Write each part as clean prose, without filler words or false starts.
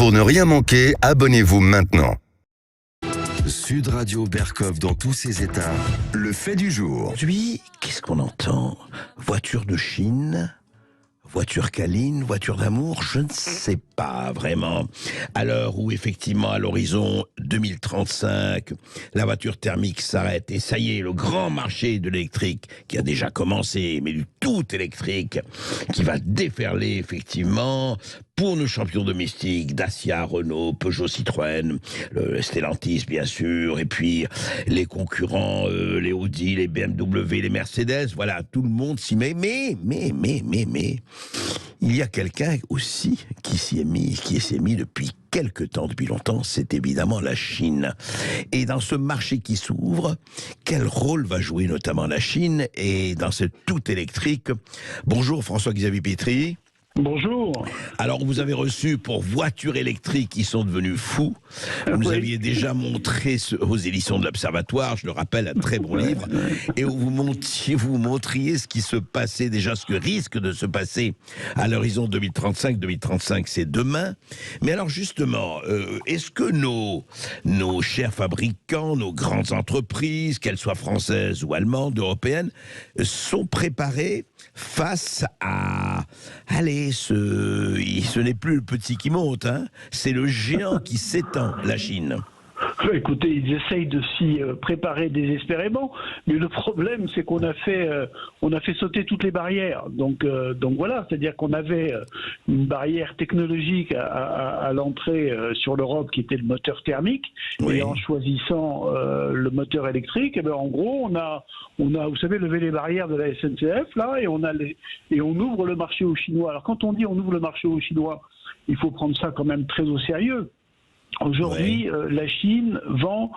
Pour ne rien manquer, abonnez-vous maintenant. Sud Radio Berkov dans tous ses états, le fait du jour. Aujourd'hui, qu'est-ce qu'on entend? Voiture de Chine, voiture câline, voiture d'amour, je ne sais pas vraiment. À l'heure où effectivement à l'horizon 2035, la voiture thermique s'arrête et ça y est, le grand marché de l'électrique qui a déjà commencé, mais du tout électrique, qui va déferler effectivement pour nos champions domestiques, Dacia, Renault, Peugeot, Citroën, le Stellantis bien sûr, et puis les concurrents, les Audi, les BMW, les Mercedes, voilà, tout le monde s'y met. Mais, il y a quelqu'un aussi qui s'y est mis depuis quelque temps, depuis longtemps, c'est évidemment la Chine. Et dans ce marché qui s'ouvre, quel rôle va jouer notamment la Chine et dans ce tout électrique? Bonjour François-Xavier Pétry. Bonjour. Alors, vous avez reçu pour voitures électriques qui sont devenus fous. Vous nous aviez déjà montré aux éditions de l'Observatoire, je le rappelle, un très bon livre, et où vous montriez ce qui se passait, déjà ce que risque de se passer à l'horizon 2035. 2035, c'est demain. Mais alors, justement, est-ce que nos chers fabricants, nos grandes entreprises, qu'elles soient françaises ou allemandes, européennes, sont préparées face à... Allez, ce n'est plus le petit qui monte, hein, c'est le géant qui s'étend, la Chine. Écoutez, ils essayent de s'y préparer désespérément, mais le problème, c'est qu'on a fait sauter toutes les barrières. Donc voilà, c'est-à-dire qu'on avait une barrière technologique à l'entrée sur l'Europe qui était le moteur thermique, oui. Et en choisissant le moteur électrique, eh bien, en gros, on a, vous savez, levé les barrières de la SNCF là, et on ouvre le marché aux Chinois. Alors quand on dit on ouvre le marché aux Chinois, il faut prendre ça quand même très au sérieux. Aujourd'hui, la Chine vend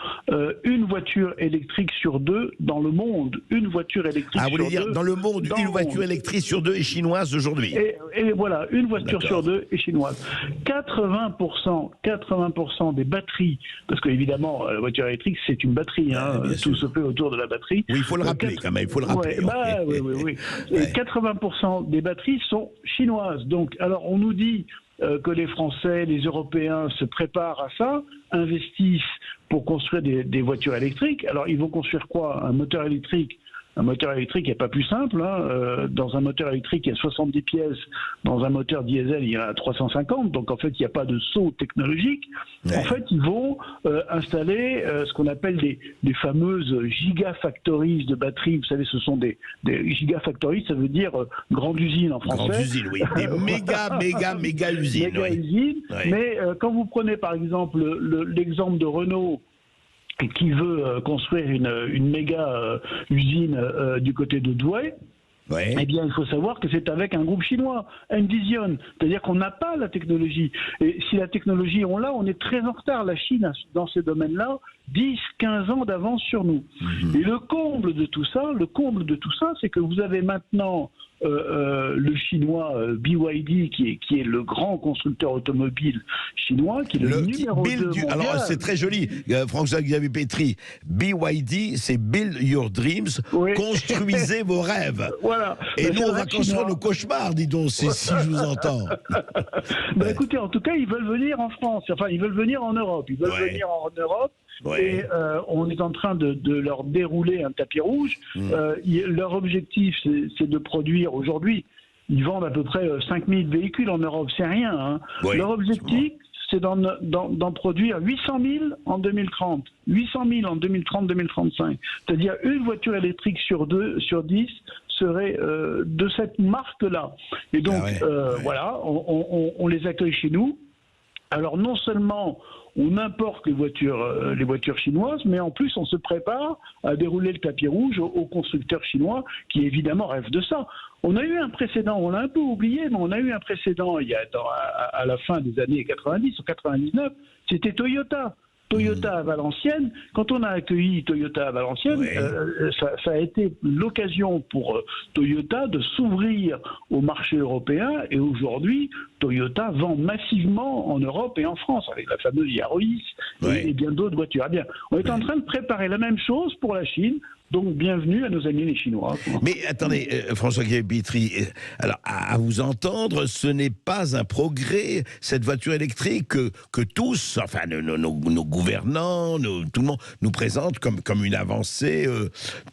une voiture électrique sur deux dans le monde. Une voiture électrique sur deux. Ah, vous voulez dire dans le monde, une voiture électrique sur deux est chinoise aujourd'hui. Et voilà, une voiture sur deux est chinoise. 80% des batteries, parce qu'évidemment, la voiture électrique, c'est une batterie, hein, tout se fait autour de la batterie. Oui, il faut le rappeler quand même, il faut le rappeler. Oui. Et 80% des batteries sont chinoises. Donc, alors, on nous dit... que les Français, les Européens se préparent à ça, investissent pour construire des voitures électriques. Alors, ils vont construire quoi? Un moteur électrique. Un moteur électrique n'est pas plus simple. Hein. Dans un moteur électrique, il y a 70 pièces. Dans un moteur diesel, il y en a 350. Donc, en fait, il n'y a pas de saut technologique. Ouais. En fait, ils vont installer ce qu'on appelle des fameuses gigafactories de batteries. Vous savez, ce sont des gigafactories, ça veut dire grande usine en français. Grande usine, oui. Des méga usines. Méga usines. Oui. Mais quand vous prenez, par exemple, l'exemple de Renault, qui veut construire une méga usine du côté de Douai, eh bien, il faut savoir que c'est avec un groupe chinois, Envision. C'est-à-dire qu'on n'a pas la technologie. Et si la technologie, on l'a, on est très en retard. La Chine, dans ces domaines-là, 10, 15 ans d'avance sur nous. Et le comble de tout ça, c'est que vous avez maintenant le chinois BYD, qui est le grand constructeur automobile chinois, qui est le numéro 2 mondial. Alors, c'est très joli, François-Xavier Pétry. BYD, c'est Build Your Dreams, construisez vos rêves. Voilà. Et nous, on va construire nos cauchemars, dis donc, si je vous entends. Écoutez, en tout cas, ils veulent venir en France. Enfin, ils veulent venir en Europe. Ils veulent venir en Europe. Et on est en train de leur dérouler un tapis rouge. Leur objectif, c'est de produire aujourd'hui, ils vendent à peu près 5000 véhicules en Europe, c'est rien. Hein. Leur objectif, c'est d'en produire 800 000 en 2030, 800 000 en 2030-2035. C'est-à-dire une voiture électrique sur 10 serait de cette marque-là. Et donc, voilà, on les accueille chez nous. Alors non seulement on importe les voitures chinoises, mais en plus on se prépare à dérouler le tapis rouge aux constructeurs chinois qui évidemment rêvent de ça. On a eu un précédent, on l'a un peu oublié, mais on a eu un précédent à la fin des années 90 ou 99, c'était Toyota. Toyota à Valenciennes, quand on a accueilli Toyota à Valenciennes, ça a été l'occasion pour Toyota de s'ouvrir au marché européen, et aujourd'hui, Toyota vend massivement en Europe et en France, avec la fameuse Yaris et bien d'autres voitures. Eh bien, on est en train de préparer la même chose pour la Chine, Donc bienvenue à nos amis les Chinois. Mais attendez, François-Xavier Pietri, alors à vous entendre, ce n'est pas un progrès, cette voiture électrique que tous, enfin nos gouvernants, tout le monde nous présente comme une avancée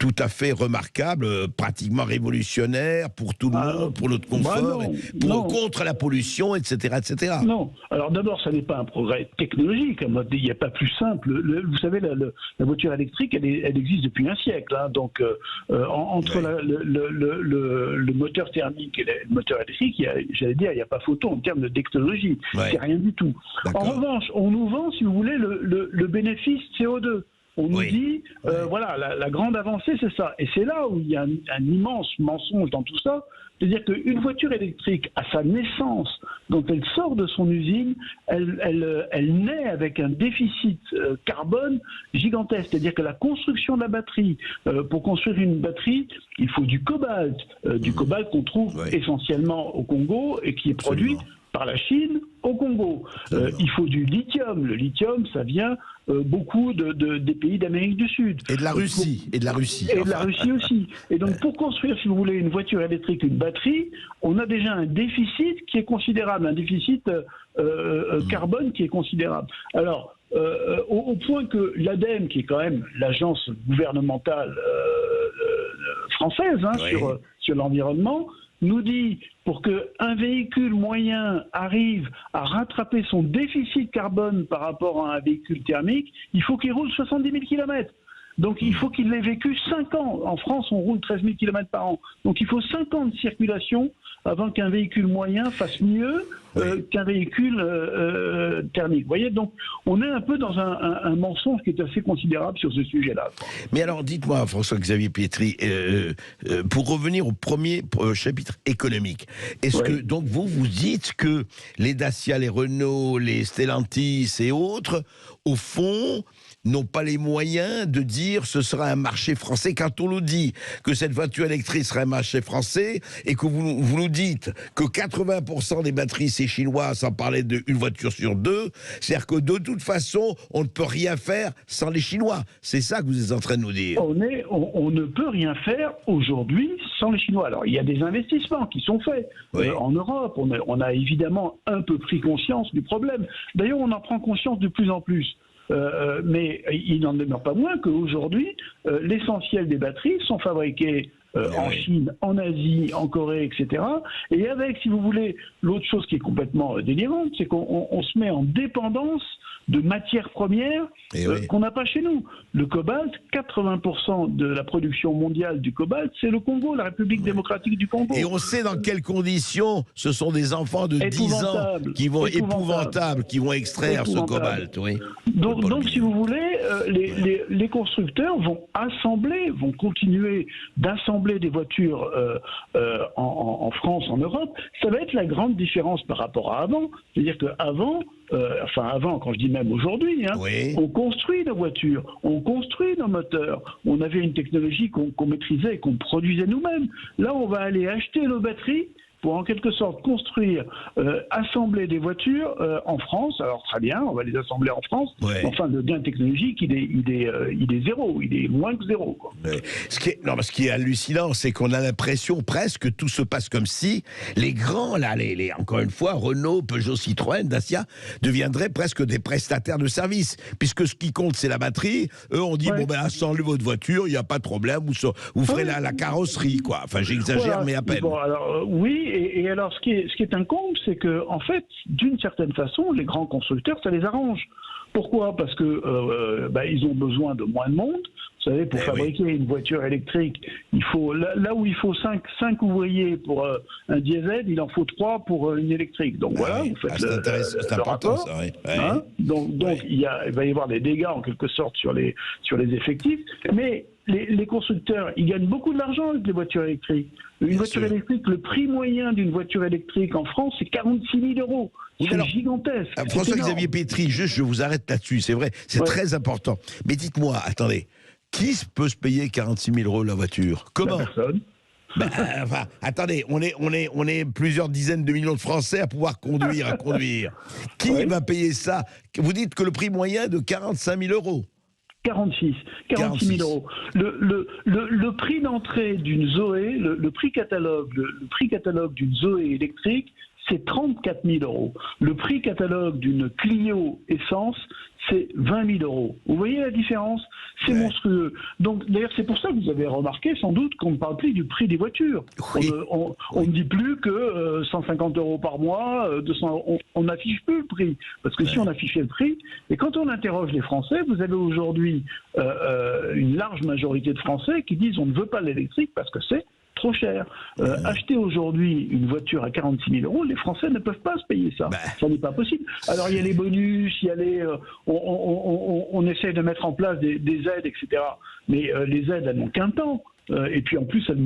tout à fait remarquable, pratiquement révolutionnaire pour tout le monde, pour notre confort, contre la pollution, etc., etc. Non. Alors d'abord, ça n'est pas un progrès technologique. Il n'y a pas plus simple. Vous savez, la voiture électrique, elle existe depuis un siècle. Hein, donc entre le moteur thermique et le moteur électrique, j'allais dire, il n'y a pas photo en termes de technologie. C'est rien du tout. En revanche, on nous vend, si vous voulez, le bénéfice CO2. On nous dit, voilà, la grande avancée, c'est ça. Et c'est là où il y a un immense mensonge dans tout ça. C'est-à-dire qu'une voiture électrique, à sa naissance, quand elle sort de son usine, elle naît avec un déficit carbone gigantesque. C'est-à-dire que la construction de la batterie, pour construire une batterie, il faut du cobalt qu'on trouve essentiellement au Congo et qui est produit par la Chine au Congo. Il faut du lithium. Le lithium, ça vient beaucoup des pays d'Amérique du Sud. Et de la Russie. Et de la Russie aussi. Et donc, pour construire, si vous voulez, une voiture électrique, une batterie, on a déjà un déficit qui est considérable, un déficit carbone qui est considérable. Alors, au point que l'ADEME, qui est quand même l'agence gouvernementale française sur l'environnement, nous dit pour qu'un véhicule moyen arrive à rattraper son déficit carbone par rapport à un véhicule thermique, il faut qu'il roule 70 000 km. Donc il faut qu'il ait vécu 5 ans. En France, on roule 13 000 km par an. Donc il faut 5 ans de circulation avant qu'un véhicule moyen fasse mieux qu'un véhicule thermique. Vous voyez, donc on est un peu dans un mensonge qui est assez considérable sur ce sujet-là. Mais alors dites-moi, François-Xavier Pietri, pour revenir au premier chapitre économique, est-ce que donc vous dites que les Dacia, les Renault, les Stellantis et autres, au fond, n'ont pas les moyens de dire ce sera un marché français, quand on nous dit que cette voiture électrique sera un marché français et que vous nous dites que 80% des batteries c'est chinois, sans parler d'une voiture sur deux, c'est-à-dire que de toute façon on ne peut rien faire sans les Chinois. C'est ça que vous êtes en train de nous dire. On ne peut rien faire aujourd'hui sans les Chinois. Alors il y a des investissements qui sont faits en Europe. On a évidemment un peu pris conscience du problème. D'ailleurs on en prend conscience de plus en plus. Mais il n'en demeure pas moins qu'aujourd'hui, l'essentiel des batteries sont fabriquées en Chine, en Asie, en Corée, etc. Et avec, si vous voulez, l'autre chose qui est complètement délirante, c'est qu'on se met en dépendance de matières premières qu'on n'a pas chez nous. Le cobalt, 80% de la production mondiale du cobalt, c'est le Congo, la République démocratique du Congo. Et on sait dans quelles conditions ce sont des enfants de 10 ans qui vont qui vont extraire ce cobalt. Donc si vous voulez, les constructeurs vont continuer d'assembler des voitures en France, en Europe. Ça va être la grande différence par rapport à avant. C'est-à-dire qu'avant, avant, quand je dis même aujourd'hui, on construit nos voitures, on construit nos moteurs, on avait une technologie qu'on maîtrisait et qu'on produisait nous-mêmes. Là, on va aller acheter nos batteries pour en quelque sorte construire, assembler des voitures en France. Alors très bien, on va les assembler en France. Enfin, le gain technologique, il est zéro, il est moins que zéro. Quoi. Ce qui est hallucinant, c'est qu'on a l'impression presque que tout se passe comme si les grands, là, encore une fois, Renault, Peugeot, Citroën, Dacia, deviendraient presque des prestataires de services, puisque ce qui compte, c'est la batterie. Eux, on dit, assemblez votre voiture, il n'y a pas de problème, vous ferez la carrosserie, quoi. Enfin, j'exagère, mais à peine. Bon, alors, et alors, ce qui est un comble, c'est que, en fait, d'une certaine façon, les grands constructeurs, ça les arrange. Pourquoi ? Parce que ils ont besoin de moins de monde. Vous savez, pour fabriquer une voiture électrique, il faut là où il faut 5 ouvriers pour un diesel, il en faut 3 pour une électrique. Donc voilà, vous faites c'est important, rapport. Ça, Donc il va y avoir des dégâts en quelque sorte sur les effectifs, mais les constructeurs, ils gagnent beaucoup d'argent avec les voitures électriques. Une voiture électrique, le prix moyen d'une voiture électrique en France, c'est 46 000 €. C'est gigantesque. François-Xavier Pietri, juste, je vous arrête là-dessus, c'est vrai, c'est très important. Mais dites-moi, attendez, qui peut se payer 46 000 € la voiture ? Comment ? Personne. Attendez, on est plusieurs dizaines de millions de Français à pouvoir conduire. Qui va payer ça ? Vous dites que le prix moyen est de 45 000 €. 46 000 euros. Le prix d'entrée d'une Zoé, le prix catalogue d'une Zoé électrique, c'est 34 000 euros. Le prix catalogue d'une Clio essence, c'est 20 000 euros. Vous voyez la différence? C'est monstrueux. Donc, d'ailleurs, c'est pour ça que vous avez remarqué, sans doute, qu'on ne parle plus du prix des voitures. Oui. On ne dit plus que 150 euros par mois, 200, on n'affiche plus le prix. Parce que si on affichait le prix, et quand on interroge les Français, vous avez aujourd'hui une large majorité de Français qui disent on ne veut pas l'électrique parce que c'est trop cher. Acheter aujourd'hui une voiture à 46 000 euros, les Français ne peuvent pas se payer ça. Ça n'est pas possible. Alors il y a les bonus, il y a les, on essaie de mettre en place des aides, etc. Mais les aides, elles n'ont qu'un temps. Et puis en plus, elles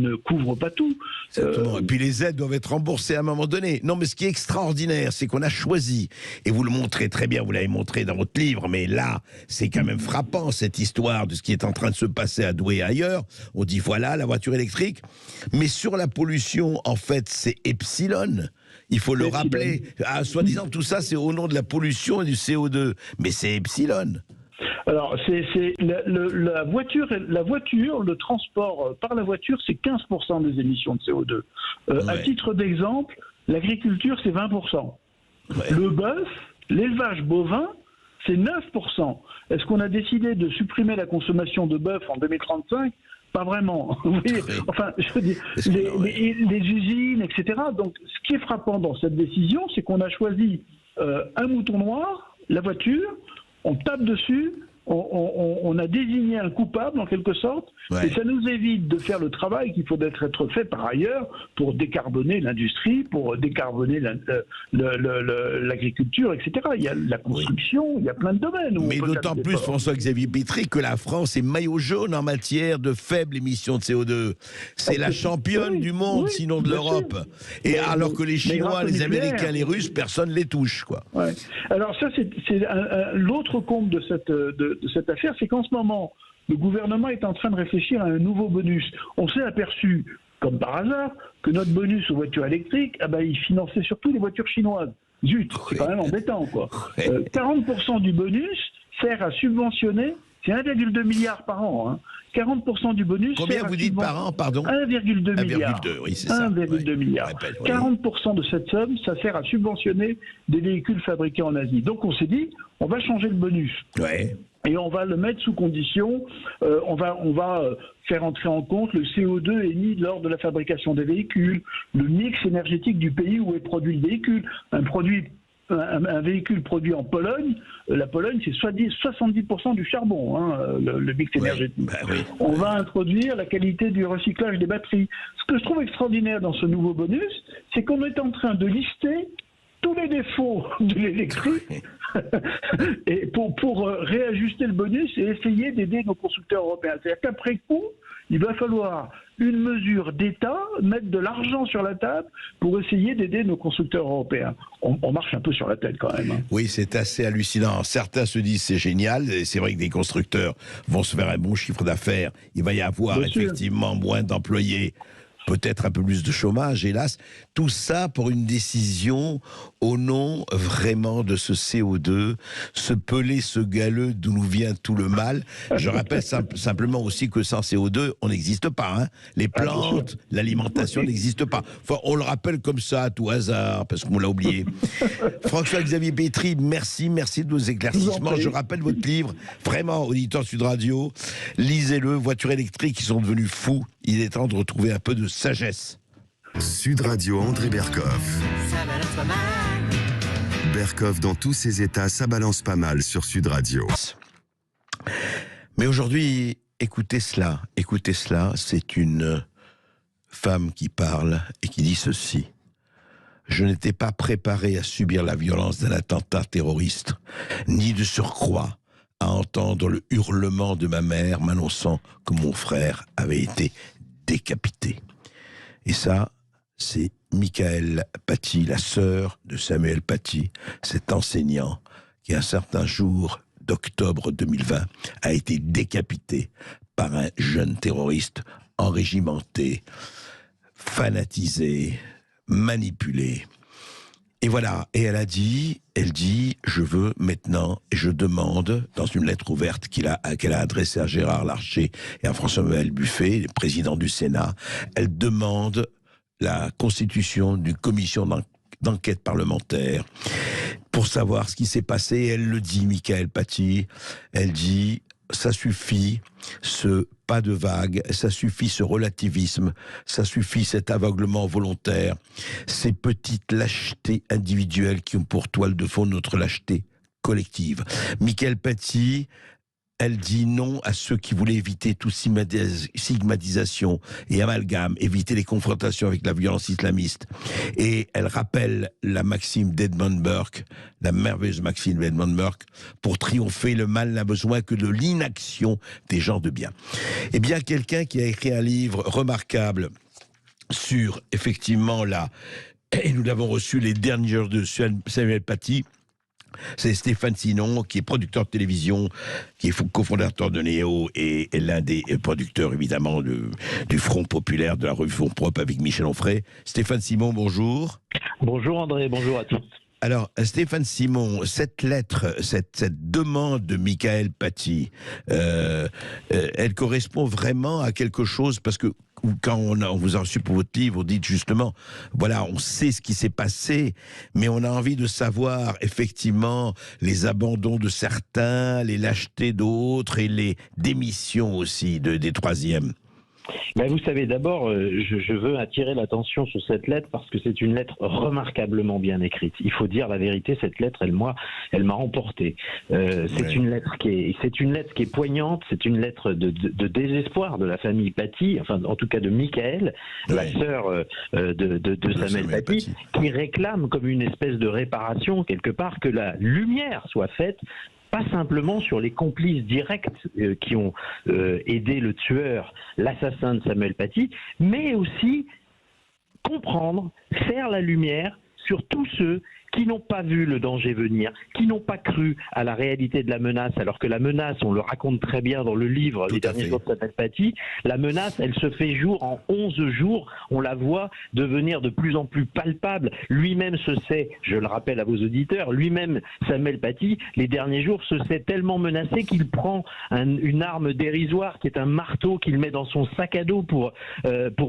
ne couvrent pas tout. Et puis les aides doivent être remboursées à un moment donné. Non, mais ce qui est extraordinaire, c'est qu'on a choisi, et vous le montrez très bien, vous l'avez montré dans votre livre, mais là, c'est quand même frappant cette histoire de ce qui est en train de se passer à Douai et ailleurs. On dit voilà, la voiture électrique. Mais sur la pollution, en fait, c'est Epsilon. Il faut le rappeler. Soi-disant, tout ça, c'est au nom de la pollution et du CO2. Mais c'est Epsilon. Alors, la voiture, le transport par la voiture, c'est 15% des émissions de CO2. À titre d'exemple, l'agriculture, c'est 20%. Le bœuf, l'élevage bovin, c'est 9%. Est-ce qu'on a décidé de supprimer la consommation de bœuf en 2035 ? Pas vraiment. Enfin, je veux dire, les usines, etc. Donc, ce qui est frappant dans cette décision, c'est qu'on a choisi un mouton noir, la voiture, on tape dessus, on a désigné un coupable en quelque sorte, et ça nous évite de faire le travail qu'il faut être fait par ailleurs pour décarboner l'industrie, pour décarboner l'agriculture, etc. Il y a la construction, il y a plein de domaines. Mais d'autant plus, François-Xavier Petry, que la France est maillot jaune en matière de faibles émissions de CO2. C'est la championne du monde, sinon de l'Europe. Et alors que les Chinois, les Américains, les Russes, personne ne les touche, quoi. Alors ça, c'est l'autre comble de cette affaire, c'est qu'en ce moment, le gouvernement est en train de réfléchir à un nouveau bonus. On s'est aperçu, comme par hasard, que notre bonus aux voitures électriques, il finançait surtout les voitures chinoises. Zut, c'est quand même embêtant, quoi. 40% du bonus sert à subventionner, c'est 1,2 milliard par an, hein. 40% du bonus. Combien vous dites par an, pardon? 1,2 milliard. 1,2, oui, c'est ça. 1,2 milliard. 40% de cette somme, ça sert à subventionner des véhicules fabriqués en Asie. Donc on s'est dit, on va changer le bonus. Et on va le mettre sous condition, on va faire entrer en compte le CO2 émis lors de la fabrication des véhicules, le mix énergétique du pays où est produit le véhicule. Un véhicule produit en Pologne, la Pologne, c'est 70% du charbon, hein, le mix énergétique. On va introduire la qualité du recyclage des batteries. Ce que je trouve extraordinaire dans ce nouveau bonus, c'est qu'on est en train de lister tous les défauts de l'électrique et pour réajuster le bonus et essayer d'aider nos constructeurs européens. C'est-à-dire qu'après coup, il va falloir une mesure d'État, mettre de l'argent sur la table pour essayer d'aider nos constructeurs européens. On marche un peu sur la tête quand même. Hein. Oui, c'est assez hallucinant. Certains se disent c'est génial, et c'est vrai que des constructeurs vont se faire un bon chiffre d'affaires. Il va y avoir effectivement moins d'employés, peut-être un peu plus de chômage, hélas. Tout ça pour une décision au nom vraiment de ce CO2, ce pelé, ce galeux d'où nous vient tout le mal. Je rappelle simplement aussi que sans CO2, on n'existe pas. Hein. Les plantes, l'alimentation n'existe pas. Enfin, on le rappelle comme ça, à tout hasard, parce qu'on l'a oublié. François-Xavier Petry, merci de vos éclaircissements. Je rappelle votre livre, vraiment, auditeur Sud Radio, lisez-le, Voitures électriques qui sont devenus fous. Il est temps de retrouver un peu de sagesse. Sud Radio, André Berkoff. Berkoff, dans tous ses états, ça balance pas mal sur Sud Radio. Mais aujourd'hui, écoutez cela, c'est une femme qui parle et qui dit ceci. Je n'étais pas préparé à subir la violence d'un attentat terroriste, ni de surcroît à entendre le hurlement de ma mère m'annonçant que mon frère avait été décapité. Et ça, c'est Michael Paty, la sœur de Samuel Paty, cet enseignant qui, un certain jour d'octobre 2020, a été décapité par un jeune terroriste enrégimenté, fanatisé, manipulé. Et voilà, et elle dit, je veux maintenant, et je demande, dans une lettre ouverte qu'elle a adressée à Gérard Larcher et à François-Noël Buffet, président du Sénat, elle demande la constitution d'une commission d'enquête parlementaire pour savoir ce qui s'est passé. Et elle le dit, Mickaëlle Paty, elle dit, ça suffit, ce pas de vague, ça suffit ce relativisme, ça suffit cet aveuglement volontaire, ces petites lâchetés individuelles qui ont pour toile de fond notre lâcheté collective. Mickaëlle Paty, elle dit non à ceux qui voulaient éviter toute stigmatisation et amalgame, éviter les confrontations avec la violence islamiste. Et elle rappelle la maxime d'Edmund Burke, la merveilleuse maxime d'Edmund Burke, pour triompher, le mal n'a besoin que de l'inaction des gens de bien. Eh bien, quelqu'un qui a écrit un livre remarquable sur, effectivement, et nous l'avons reçu les derniers jours de Samuel Paty, c'est Stéphane Sinon, qui est producteur de télévision, qui est cofondateur de Néo et l'un des producteurs, évidemment, du Front Populaire, de la revue Fonds Propres avec Michel Onfray. Stéphane Simon, bonjour. Bonjour André, bonjour à tous. Alors, Stéphane Simon, cette lettre, cette demande de Mickaëlle Paty, elle correspond vraiment à quelque chose, parce que quand on vous a reçu pour votre livre, vous dites justement, voilà, on sait ce qui s'est passé, mais on a envie de savoir effectivement les abandons de certains, les lâchetés d'autres et les démissions aussi des troisièmes. Ben vous savez, d'abord, je veux attirer l'attention sur cette lettre parce que c'est une lettre remarquablement bien écrite. Il faut dire la vérité, cette lettre, elle m'a emporté. C'est une lettre qui est poignante. C'est une lettre de désespoir de la famille Paty, enfin en tout cas de Mickaëlle, la sœur de Samuel Paty, qui réclame comme une espèce de réparation quelque part que la lumière soit faite. Pas simplement sur les complices directs qui ont aidé le tueur, l'assassin de Samuel Paty, mais aussi comprendre, faire la lumière sur tous ceux qui n'ont pas vu le danger venir, qui n'ont pas cru à la réalité de la menace, alors que la menace, on le raconte très bien dans le livre Les derniers jours de Samuel Paty, la menace, elle se fait jour en 11 jours, on la voit devenir de plus en plus palpable, lui-même se sait, je le rappelle à vos auditeurs, lui-même, Samuel Paty, les derniers jours se sait tellement menacé qu'il prend une arme dérisoire qui est un marteau qu'il met dans son sac à dos pour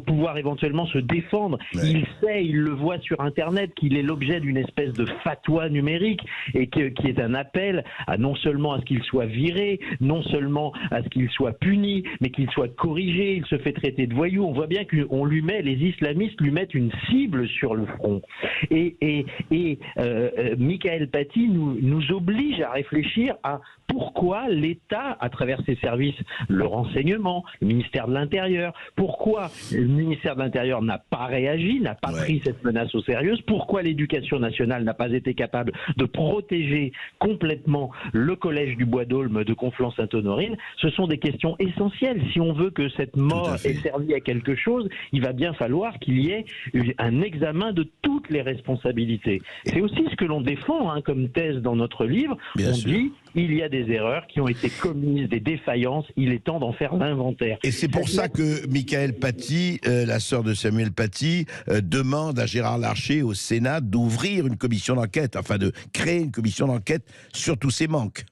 pouvoir éventuellement se défendre. Ouais. Il sait, il le voit sur Internet, qu'il est l'objet d'une espèce de fatwa numérique et qui est un appel à non seulement à ce qu'il soit viré, non seulement à ce qu'il soit puni, mais qu'il soit corrigé. Il se fait traiter de voyou. On voit bien qu'on lui met, les islamistes lui mettent une cible sur le front. Et Mickaëlle Paty nous oblige à réfléchir à pourquoi l'État, à travers ses services, le renseignement, le ministère de l'Intérieur, pourquoi le ministère de l'Intérieur n'a pas réagi, n'a pas pris cette menace au sérieux, pourquoi l'Éducation nationale n'a pas été capable de protéger complètement le collège du Bois d'Aulne de Conflans-Sainte-Honorine. Ce sont des questions essentielles. Si on veut que cette mort ait servi à quelque chose, il va bien falloir qu'il y ait un examen de toutes les responsabilités. C'est aussi ce que l'on défend comme thèse dans notre livre. On dit il y a des erreurs qui ont été commises, des défaillances, il est temps d'en faire l'inventaire. Et c'est pour ça que Mickaëlle Paty, la sœur de Samuel Paty, demande à Gérard Larcher au Sénat d'ouvrir une commission d'enquête, enfin de créer une commission d'enquête sur tous ces manques.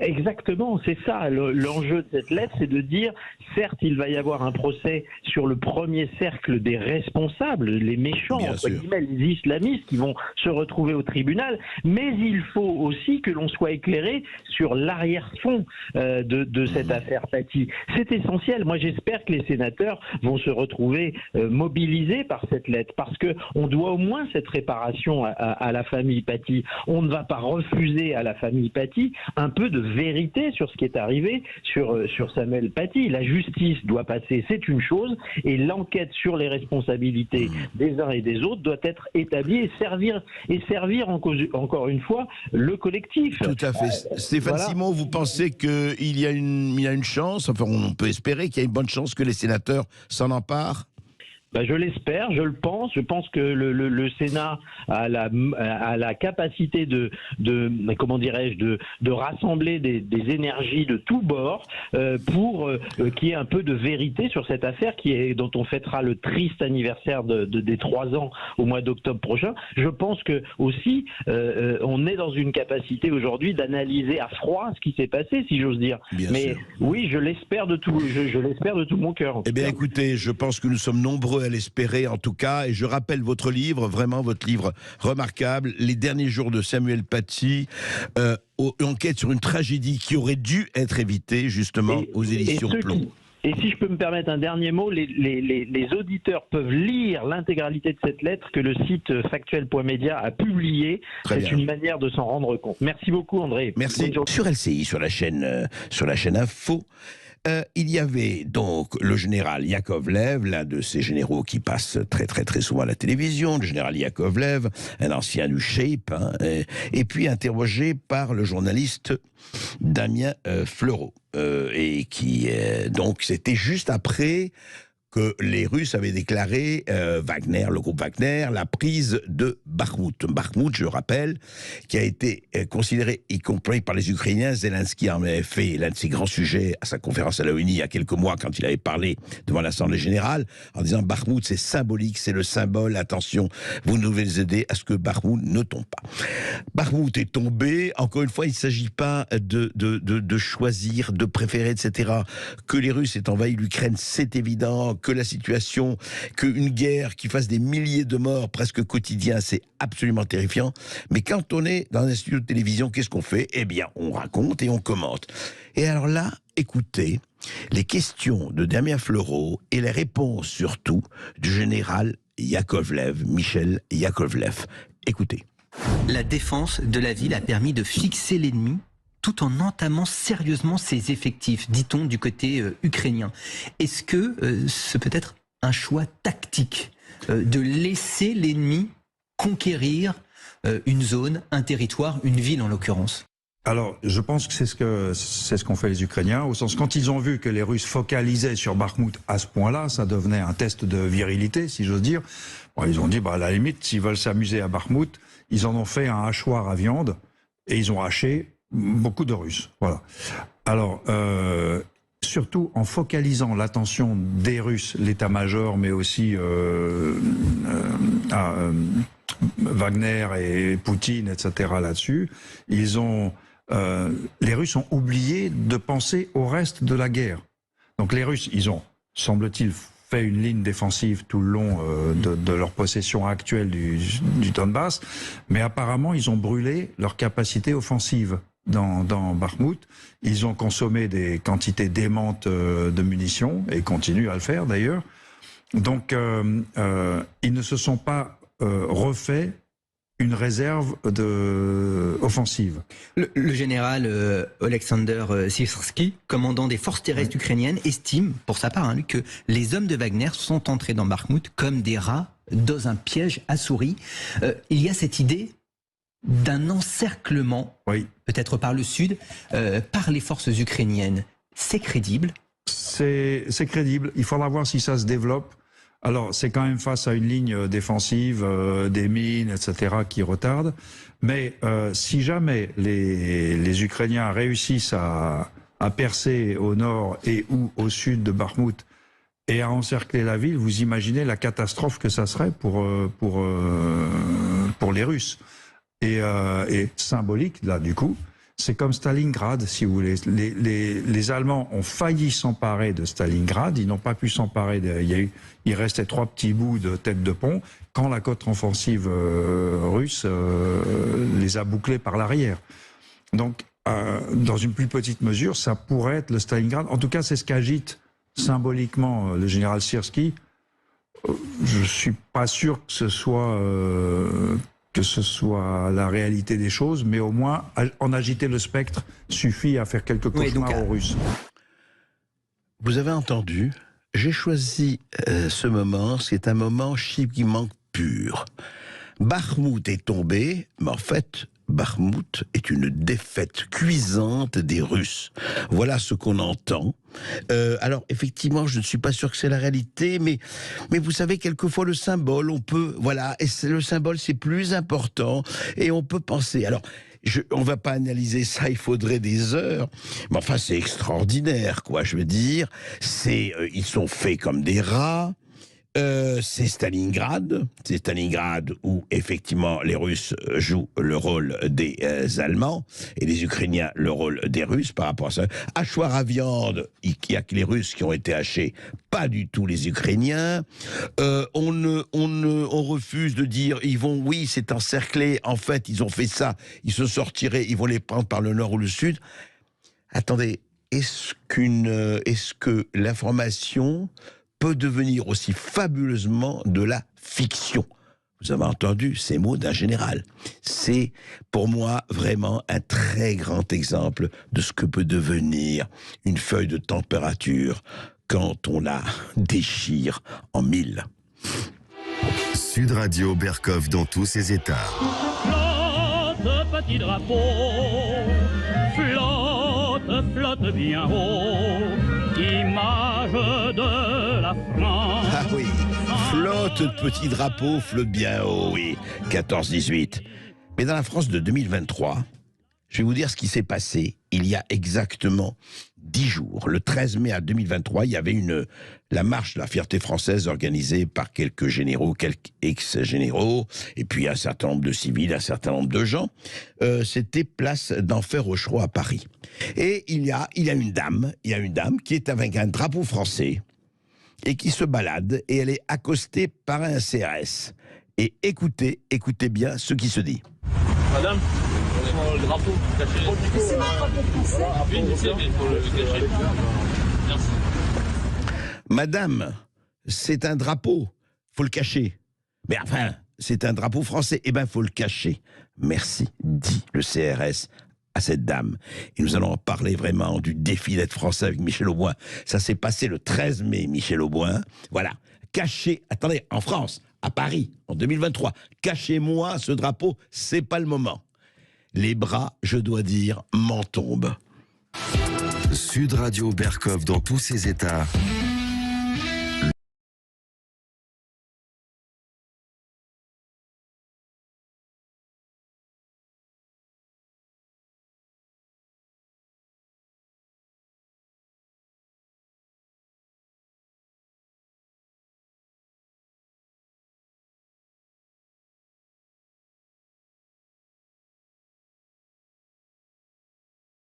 Exactement, c'est ça. L'enjeu de cette lettre, c'est de dire, certes, il va y avoir un procès sur le premier cercle des responsables, les méchants, entre guillemets, les islamistes qui vont se retrouver au tribunal, mais il faut aussi que l'on soit éclairé sur l'arrière-fond de cette affaire Paty. C'est essentiel. Moi, j'espère que les sénateurs vont se retrouver mobilisés par cette lettre, parce que on doit au moins cette réparation à la famille Paty. On ne va pas refuser à la famille Paty un peu de vérité sur ce qui est arrivé sur Samuel Paty. La justice doit passer, c'est une chose, et l'enquête sur les responsabilités des uns et des autres doit être établie et servir encore une fois le collectif. Tout à fait. Stéphane Simon, vous pensez qu'il y a une chance, enfin on peut espérer qu'il y a une bonne chance que les sénateurs s'en emparent ? Je l'espère, je le pense. Je pense que le Sénat a la capacité de comment dirais-je, de rassembler des énergies de tous bords pour qu'il y ait un peu de vérité sur cette affaire dont on fêtera le triste anniversaire des 3 ans au mois d'octobre prochain. Je pense que aussi on est dans une capacité aujourd'hui d'analyser à froid ce qui s'est passé, si j'ose dire. Bien sûr. Oui, je l'espère de tout, je l'espère de tout mon cœur. Eh bien, écoutez, je pense que nous sommes nombreux à l'espérer, en tout cas, et je rappelle votre livre, vraiment votre livre remarquable, Les derniers jours de Samuel Paty, enquête sur une tragédie qui aurait dû être évitée, justement, aux éditions Plomb. Et si je peux me permettre un dernier mot, les auditeurs peuvent lire l'intégralité de cette lettre que le site factuel.media a publiée. C'est une manière de s'en rendre compte. Merci beaucoup, André. Merci. Sur LCI, sur la chaîne Info, il y avait donc le général Yakovlev, l'un de ces généraux qui passe très très très souvent à la télévision, le général Yakovlev, un ancien du Shape, et puis interrogé par le journaliste Damien Fleureau, et qui donc c'était juste après que les Russes avaient déclaré, Wagner, le groupe Wagner, la prise de Bakhmout. Bakhmout, je rappelle, qui a été considéré, y compris par les Ukrainiens. Zelensky en avait fait l'un de ses grands sujets à sa conférence à l'ONU il y a quelques mois, quand il avait parlé devant l'Assemblée générale, en disant Bakhmout, c'est symbolique, c'est le symbole, attention, vous devez aider à ce que Bakhmout ne tombe pas. Bakhmout est tombé, encore une fois, il ne s'agit pas de choisir, de préférer, etc. Que les Russes aient envahi l'Ukraine, c'est évident. Que la situation, qu'une guerre qui fasse des milliers de morts presque quotidiens, c'est absolument terrifiant. Mais quand on est dans un studio de télévision, qu'est-ce qu'on fait? Eh bien, on raconte et on commente. Et alors là, écoutez les questions de Damien Fleureau et les réponses surtout du général Yakovlev, Michel Yakovlev. Écoutez. La défense de la ville a permis de fixer l'ennemi tout en entamant sérieusement ses effectifs, dit-on, du côté ukrainien. Est-ce que ce peut être un choix tactique de laisser l'ennemi conquérir une zone, un territoire, une ville en l'occurrence? Alors, je pense que c'est ce qu'ont fait les Ukrainiens, au sens quand ils ont vu que les Russes focalisaient sur Bakhmout à ce point-là, ça devenait un test de virilité, si j'ose dire. Bon, ils ont dit, à la limite, s'ils veulent s'amuser à Bakhmout, ils en ont fait un hachoir à viande et ils ont haché beaucoup de Russes, voilà. Alors, surtout en focalisant l'attention des Russes, l'état-major, mais aussi Wagner et Poutine, etc. là-dessus, les Russes ont oublié de penser au reste de la guerre. Donc les Russes, ils ont, semble-t-il, fait une ligne défensive tout le long de leur possession actuelle du Donbass, mais apparemment, ils ont brûlé leur capacité offensive. Dans Bakhmout, ils ont consommé des quantités démentes de munitions et continuent à le faire d'ailleurs. Donc, ils ne se sont pas refait une réserve offensive. Le général Alexander Syrsky, commandant des forces terrestres ukrainiennes, estime, pour sa part, que les hommes de Wagner sont entrés dans Bakhmout comme des rats dans un piège à souris. Il y a cette idée d'un encerclement, peut-être par le Sud, par les forces ukrainiennes. C'est crédible? C'est crédible. Il faudra voir si ça se développe. Alors, c'est quand même face à une ligne défensive, des mines, etc., qui retardent. Mais si jamais les Ukrainiens réussissent à percer au nord et ou au sud de Bakhmout et à encercler la ville, vous imaginez la catastrophe que ça serait pour les Russes. Et symbolique, là, du coup, c'est comme Stalingrad, si vous voulez. Les Allemands ont failli s'emparer de Stalingrad, ils n'ont pas pu s'emparer. Il restait 3 petits bouts de tête de pont, quand la contre-offensive russe les a bouclés par l'arrière. Donc, dans une plus petite mesure, ça pourrait être le Stalingrad. En tout cas, c'est ce qu'agite symboliquement le général Syrsky. Je suis pas sûr que ce soit la réalité des choses, mais au moins, en agiter le spectre suffit à faire quelques cauchemars aux Russes. Vous avez entendu, j'ai choisi ce moment, c'est un moment chimiquement pur. Bakhmout est tombé, mais en fait, Bakhmout est une défaite cuisante des Russes. Voilà ce qu'on entend. Alors, effectivement, je ne suis pas sûr que c'est la réalité, mais vous savez, quelquefois, le symbole, on peut... Voilà, et le symbole, c'est plus important, et on peut penser... Alors, on va pas analyser ça, il faudrait des heures, mais enfin, c'est extraordinaire, quoi, je veux dire. Ils sont faits comme des rats. C'est Stalingrad où effectivement les Russes jouent le rôle des Allemands et les Ukrainiens le rôle des Russes par rapport à ça. Hachoir à viande, il y a que les Russes qui ont été hachés, pas du tout les Ukrainiens. On refuse de dire oui, c'est encerclé. En fait, ils ont fait ça, ils se sont retirés, ils vont les prendre par le nord ou le sud. Attendez, est-ce que l'information peut devenir aussi fabuleusement de la fiction? Vous avez entendu ces mots d'un général. C'est pour moi vraiment un très grand exemple de ce que peut devenir une feuille de température quand on la déchire en mille. Sud Radio Berkov dans tous ses états. Flotte, petit drapeau, flotte bien haut, image de la France. Ah oui, flotte, petit drapeau, flotte bien haut, oui, 14-18. Mais dans la France de 2023, je vais vous dire ce qui s'est passé il y a exactement 10 jours. Le 13 mai à 2023, il y avait la marche de la fierté française organisée par quelques généraux, quelques ex-généraux, et puis un certain nombre de civils, un certain nombre de gens. C'était place d'Enfer Rochereau à Paris. Et il y a une dame qui est avec un drapeau français et qui se balade, et elle est accostée par un CRS. Et écoutez bien ce qui se dit. Madame, le drapeau, cachez-le. C'est mon drapeau français. Oui, je sais, mais il faut le cacher. Merci. Madame, c'est un drapeau, faut le cacher. Mais enfin, c'est un drapeau français, eh ben faut le cacher. Merci, dit le CRS à cette dame. Et nous allons en parler vraiment du défi d'être français avec Michel Auboin. Ça s'est passé le 13 mai, Michel Auboin. Voilà, caché, attendez, en France, à Paris, en 2023, cachez-moi ce drapeau, c'est pas le moment. Les bras, je dois dire, m'en tombent. Sud Radio Berkov dans tous ses états.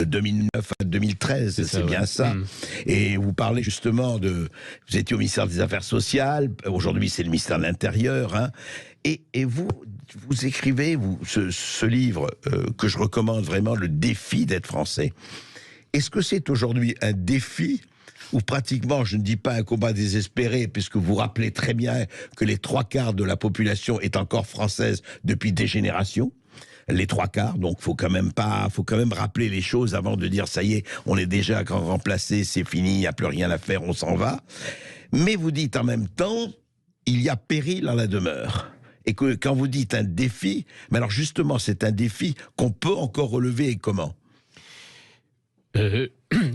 De 2009 à 2013, c'est bien ça. Et vous parlez justement vous étiez au ministère des Affaires sociales, aujourd'hui c'est le ministère de l'Intérieur, hein. Et vous écrivez ce livre que je recommande vraiment, Le défi d'être français. Est-ce que c'est aujourd'hui un défi ou pratiquement, je ne dis pas un combat désespéré, puisque vous rappelez très bien que les 3/4 de la population est encore française depuis des générations? Les 3/4, donc faut quand même rappeler les choses avant de dire ça y est, on est déjà remplacé, c'est fini, il n'y a plus rien à faire, on s'en va. Mais vous dites en même temps, il y a péril en la demeure. Et que quand vous dites un défi, mais alors justement c'est un défi qu'on peut encore relever, et comment?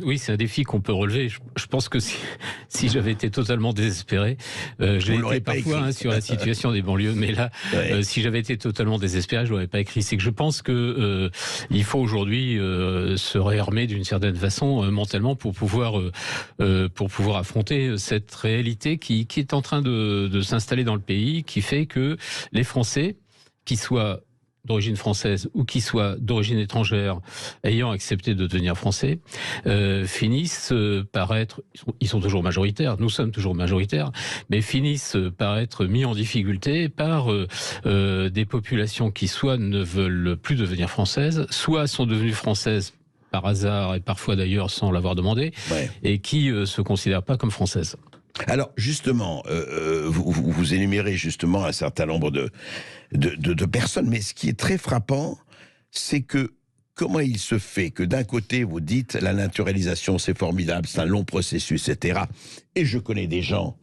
Oui, c'est un défi qu'on peut relever. Je pense que si j'avais été totalement désespéré, j'ai été parfois sur la situation des banlieues, mais là, si j'avais été totalement désespéré, je l'aurais pas écrit. C'est que je pense que il faut aujourd'hui se réarmer d'une certaine façon mentalement pour pouvoir affronter cette réalité qui est en train de s'installer dans le pays, qui fait que les Français, qui soient d'origine française ou qui soient d'origine étrangère ayant accepté de devenir français, finissent par être, ils sont toujours majoritaires, nous sommes toujours majoritaires, mais finissent par être mis en difficulté par des populations qui soit ne veulent plus devenir françaises, soit sont devenues françaises par hasard et parfois d'ailleurs sans l'avoir demandé, et qui se considèrent pas comme françaises. Alors justement, vous énumérez justement un certain nombre de personnes, mais ce qui est très frappant, c'est que comment il se fait que d'un côté vous dites la naturalisation c'est formidable, c'est un long processus, etc. Et je connais des gens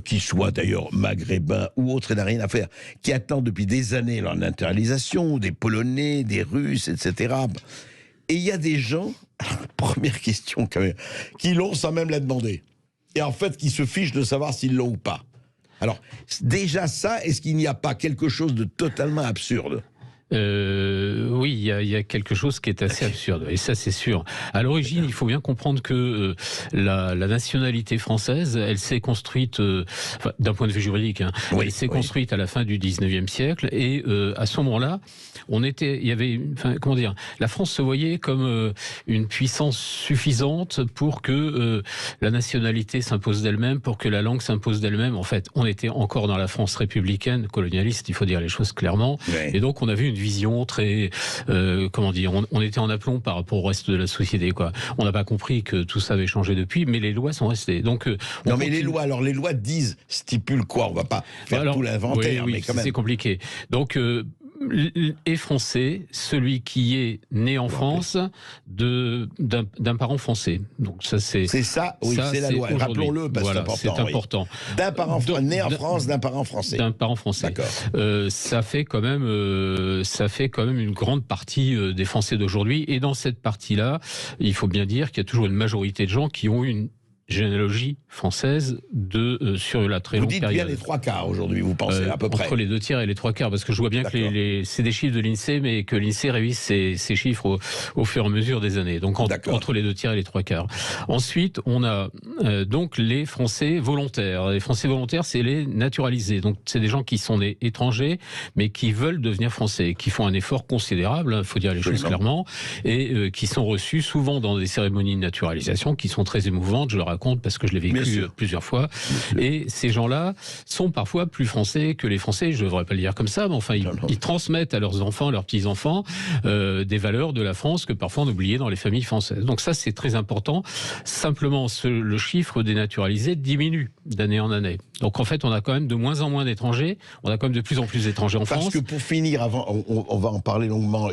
qu'ils soient d'ailleurs maghrébins ou autres, et n'a rien à faire, qui attendent depuis des années leur naturalisation, des Polonais, des Russes, etc. Et il y a des gens, première question quand même, qui l'ont sans même la demander. Et en fait, qui se fichent de savoir s'ils l'ont ou pas. Alors, déjà ça, est-ce qu'il n'y a pas quelque chose de totalement absurde ? Oui, il y a quelque chose qui est assez absurde, et ça c'est sûr. À l'origine, il faut bien comprendre que la nationalité française, elle s'est construite, d'un point de vue juridique, elle s'est construite à la fin du 19e siècle, et à ce moment-là, la France se voyait comme une puissance suffisante pour que la nationalité s'impose d'elle-même, pour que la langue s'impose d'elle-même. En fait, on était encore dans la France républicaine, colonialiste, il faut dire les choses clairement, et donc on avait une vision très, on était en aplomb par rapport au reste de la société, quoi. On n'a pas compris que tout ça avait changé depuis, mais les lois sont restées. Donc, mais les lois stipulent quoi ? On va pas faire tout l'inventaire, mais quand même. C'est compliqué. Donc, est français celui qui est né en France d'un parent français. Donc ça c'est ça, oui, c'est la loi. Rappelons-le parce que c'est important. D'un parent né en France, d'un parent français. D'un parent français. D'accord. Ça fait quand même une grande partie des Français d'aujourd'hui. Et dans cette partie-là, il faut bien dire qu'il y a toujours une majorité de gens qui ont une généalogie française sur la très longue période. Vous dites bien les 3/4 aujourd'hui, vous pensez à peu près. Entre les 2/3 et les 3/4, parce que je vois bien que c'est des chiffres de l'INSEE, mais que l'INSEE révise ces chiffres au fur et à mesure des années. Donc entre les 2/3 et les 3/4. Ensuite, on a donc les Français volontaires. Les Français volontaires, c'est les naturalisés. Donc c'est des gens qui sont nés étrangers, mais qui veulent devenir français, qui font un effort considérable, il faut dire les choses clairement, et qui sont reçus souvent dans des cérémonies de naturalisation qui sont très émouvantes, je le raconte parce que je l'ai vécu plusieurs fois. Et ces gens-là sont parfois plus français que les Français, je ne devrais pas le dire comme ça, mais enfin, ils transmettent à leurs enfants, à leurs petits-enfants, des valeurs de la France que parfois on oubliait dans les familles françaises. Donc ça, c'est très important. Simplement, le chiffre des naturalisés diminue d'année en année. Donc en fait, on a quand même de moins en moins d'étrangers, on a quand même de plus en plus d'étrangers en France. Parce que pour finir, avant, on va en parler longuement,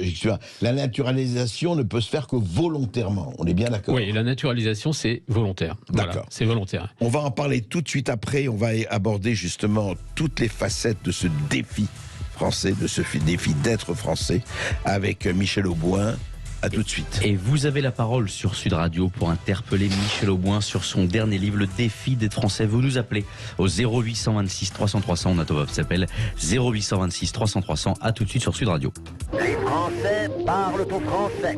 la naturalisation ne peut se faire que volontairement, on est bien d'accord ? Oui, la naturalisation, c'est volontaire. D'accord. Voilà, c'est volontaire. On va en parler tout de suite après. On va aborder justement toutes les facettes de ce défi français, de ce défi d'être français, avec Michel Auboin. À tout de suite. Et vous avez la parole sur Sud Radio pour interpeller Michel Auboin sur son dernier livre, Le défi d'être français. Vous nous appelez au 0826 300 300. On a Thomas s'appelle 0826 300 300. À tout de suite sur Sud Radio. Les Français parlent au français.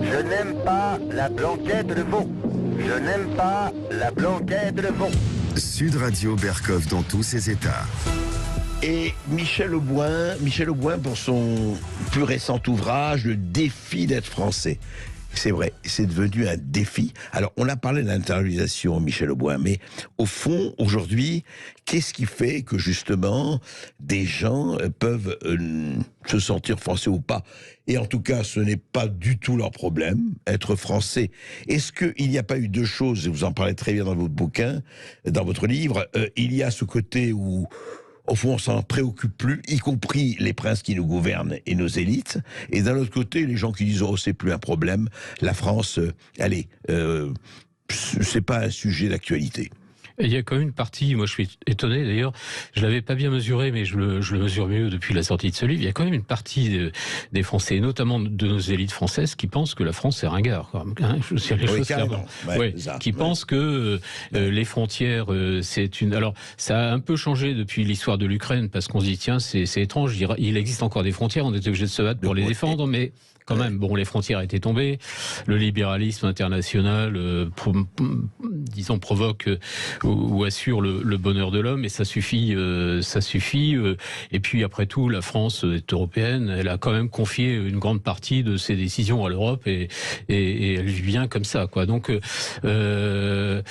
Je n'aime pas la blanquette de veau. Je n'aime pas la blanquette de veau. Sud Radio Berkov dans tous ses états. Et Michel Auboin pour son plus récent ouvrage, Le défi d'être français. C'est vrai, c'est devenu un défi. Alors, on a parlé de l'internalisation, Michel Auboin, mais au fond, aujourd'hui, qu'est-ce qui fait que, justement, des gens peuvent se sentir français ou pas ? Et en tout cas, ce n'est pas du tout leur problème, être français. Est-ce qu'il n'y a pas eu deux choses, et vous en parlez très bien dans votre bouquin, dans votre livre, il y a ce côté où au fond, on s'en préoccupe plus, y compris les princes qui nous gouvernent et nos élites. Et d'un autre côté, les gens qui disent « Oh, c'est plus un problème, la France, c'est pas un sujet d'actualité ». Il y a quand même une partie, moi je suis étonné d'ailleurs, je l'avais pas bien mesuré, mais je le mesure mieux depuis la sortie de ce livre. Il y a quand même une partie des Français, et notamment de nos élites françaises, qui pensent que la France est ringard. Je sais les choses clairement. Qui pensent que les frontières, c'est une. Alors ça a un peu changé depuis l'histoire de l'Ukraine, parce qu'on se dit tiens, c'est étrange. Il existe encore des frontières, on était obligé de se battre pour les défendre, mais quand même, bon, les frontières étaient tombées, le libéralisme international, disons, provoque ou assure le bonheur de l'homme, et ça suffit. Et puis, après tout, la France est européenne, elle a quand même confié une grande partie de ses décisions à l'Europe, et elle vit bien comme ça, quoi. Donc, moi,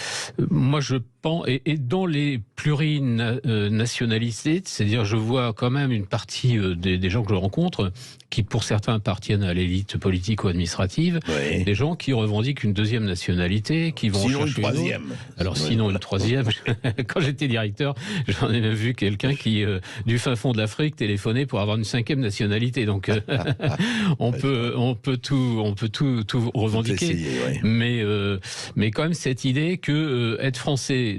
je pense, et dans les plurinationalistes, c'est-à-dire, je vois quand même une partie des gens que je rencontre, qui pour certains appartiennent à l'élite politique ou administrative, des gens qui revendiquent une deuxième nationalité, qui vont sinon chercher une troisième. Alors sinon une troisième. Quand j'étais directeur, j'en ai même vu quelqu'un qui, du fin fond de l'Afrique, téléphonait pour avoir une cinquième nationalité. Donc on peut tout revendiquer, mais quand même cette idée que être français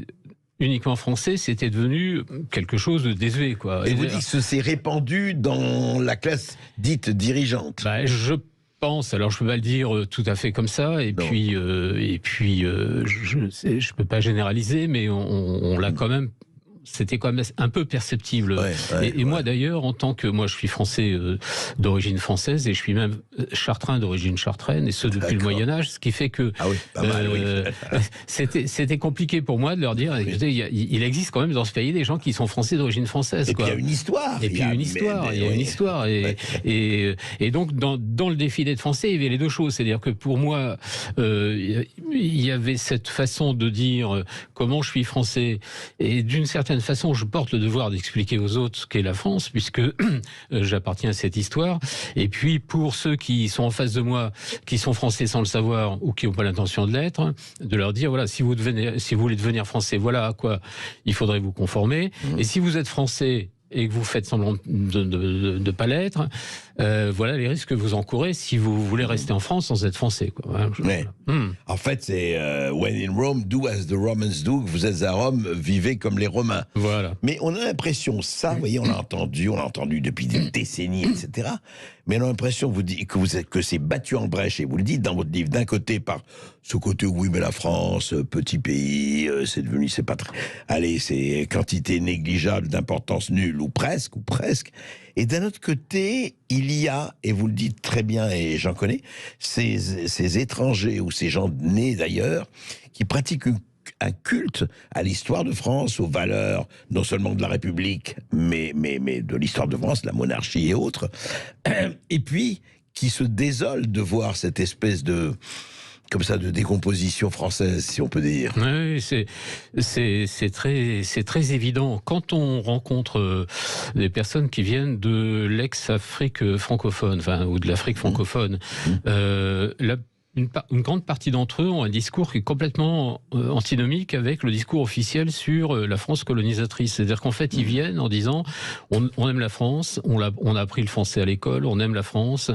uniquement français, c'était devenu quelque chose de désuet, quoi. Et vous dites que ça s'est répandu dans la classe dite dirigeante. Bah, je pense, alors je peux pas le dire tout à fait comme ça, et puis je peux pas généraliser, mais on l'a quand même. C'était quand même un peu perceptible. Et moi d'ailleurs, en tant que moi je suis français d'origine française et je suis même chartrain d'origine chartraine, et ce depuis le Moyen-Âge, ce qui fait que c'était compliqué pour moi de leur dire, écoutez, il existe quand même dans ce pays des gens qui sont français d'origine française. Et puis il y a une histoire. Et puis il y a une histoire. Et donc dans le défi d'être français, il y avait les deux choses. C'est-à-dire que pour moi, il y avait cette façon de dire comment je suis français, et d'une certaine façon, je porte le devoir d'expliquer aux autres ce qu'est la France, puisque j'appartiens à cette histoire. Et puis, pour ceux qui sont en face de moi, qui sont français sans le savoir, ou qui n'ont pas l'intention de l'être, de leur dire, voilà, si vous voulez devenir français, voilà à quoi il faudrait vous conformer. Et si vous êtes français et que vous faites semblant de ne pas l'être, voilà les risques que vous encourez si vous voulez rester en France sans être français, quoi. En fait, c'est when in Rome, do as the Romans do. Vous êtes à Rome, vivez comme les Romains. Voilà. Mais on a l'impression, ça, vous voyez, on l'a entendu depuis des décennies, etc. Mais on a l'impression que c'est battu en brèche, et vous le dites dans votre livre, d'un côté par ce côté, oui, mais la France, petit pays, c'est pas très... Allez, c'est quantité négligeable d'importance nulle, ou presque. Et d'un autre côté, il y a, et vous le dites très bien, et j'en connais, ces étrangers, ou ces gens nés d'ailleurs, qui pratiquent un culte à l'histoire de France, aux valeurs non seulement de la République, mais de l'histoire de France, la monarchie et autres, et puis qui se désolent de voir cette espèce de décomposition française, si on peut dire. Oui, c'est très évident. Quand on rencontre des personnes qui viennent de l'ex-Afrique francophone, ou de l'Afrique francophone, une grande partie d'entre eux ont un discours qui est complètement antinomique avec le discours officiel sur la France colonisatrice. C'est-à-dire qu'en fait, ils viennent en disant on aime la France, on a appris le français à l'école, on aime la France,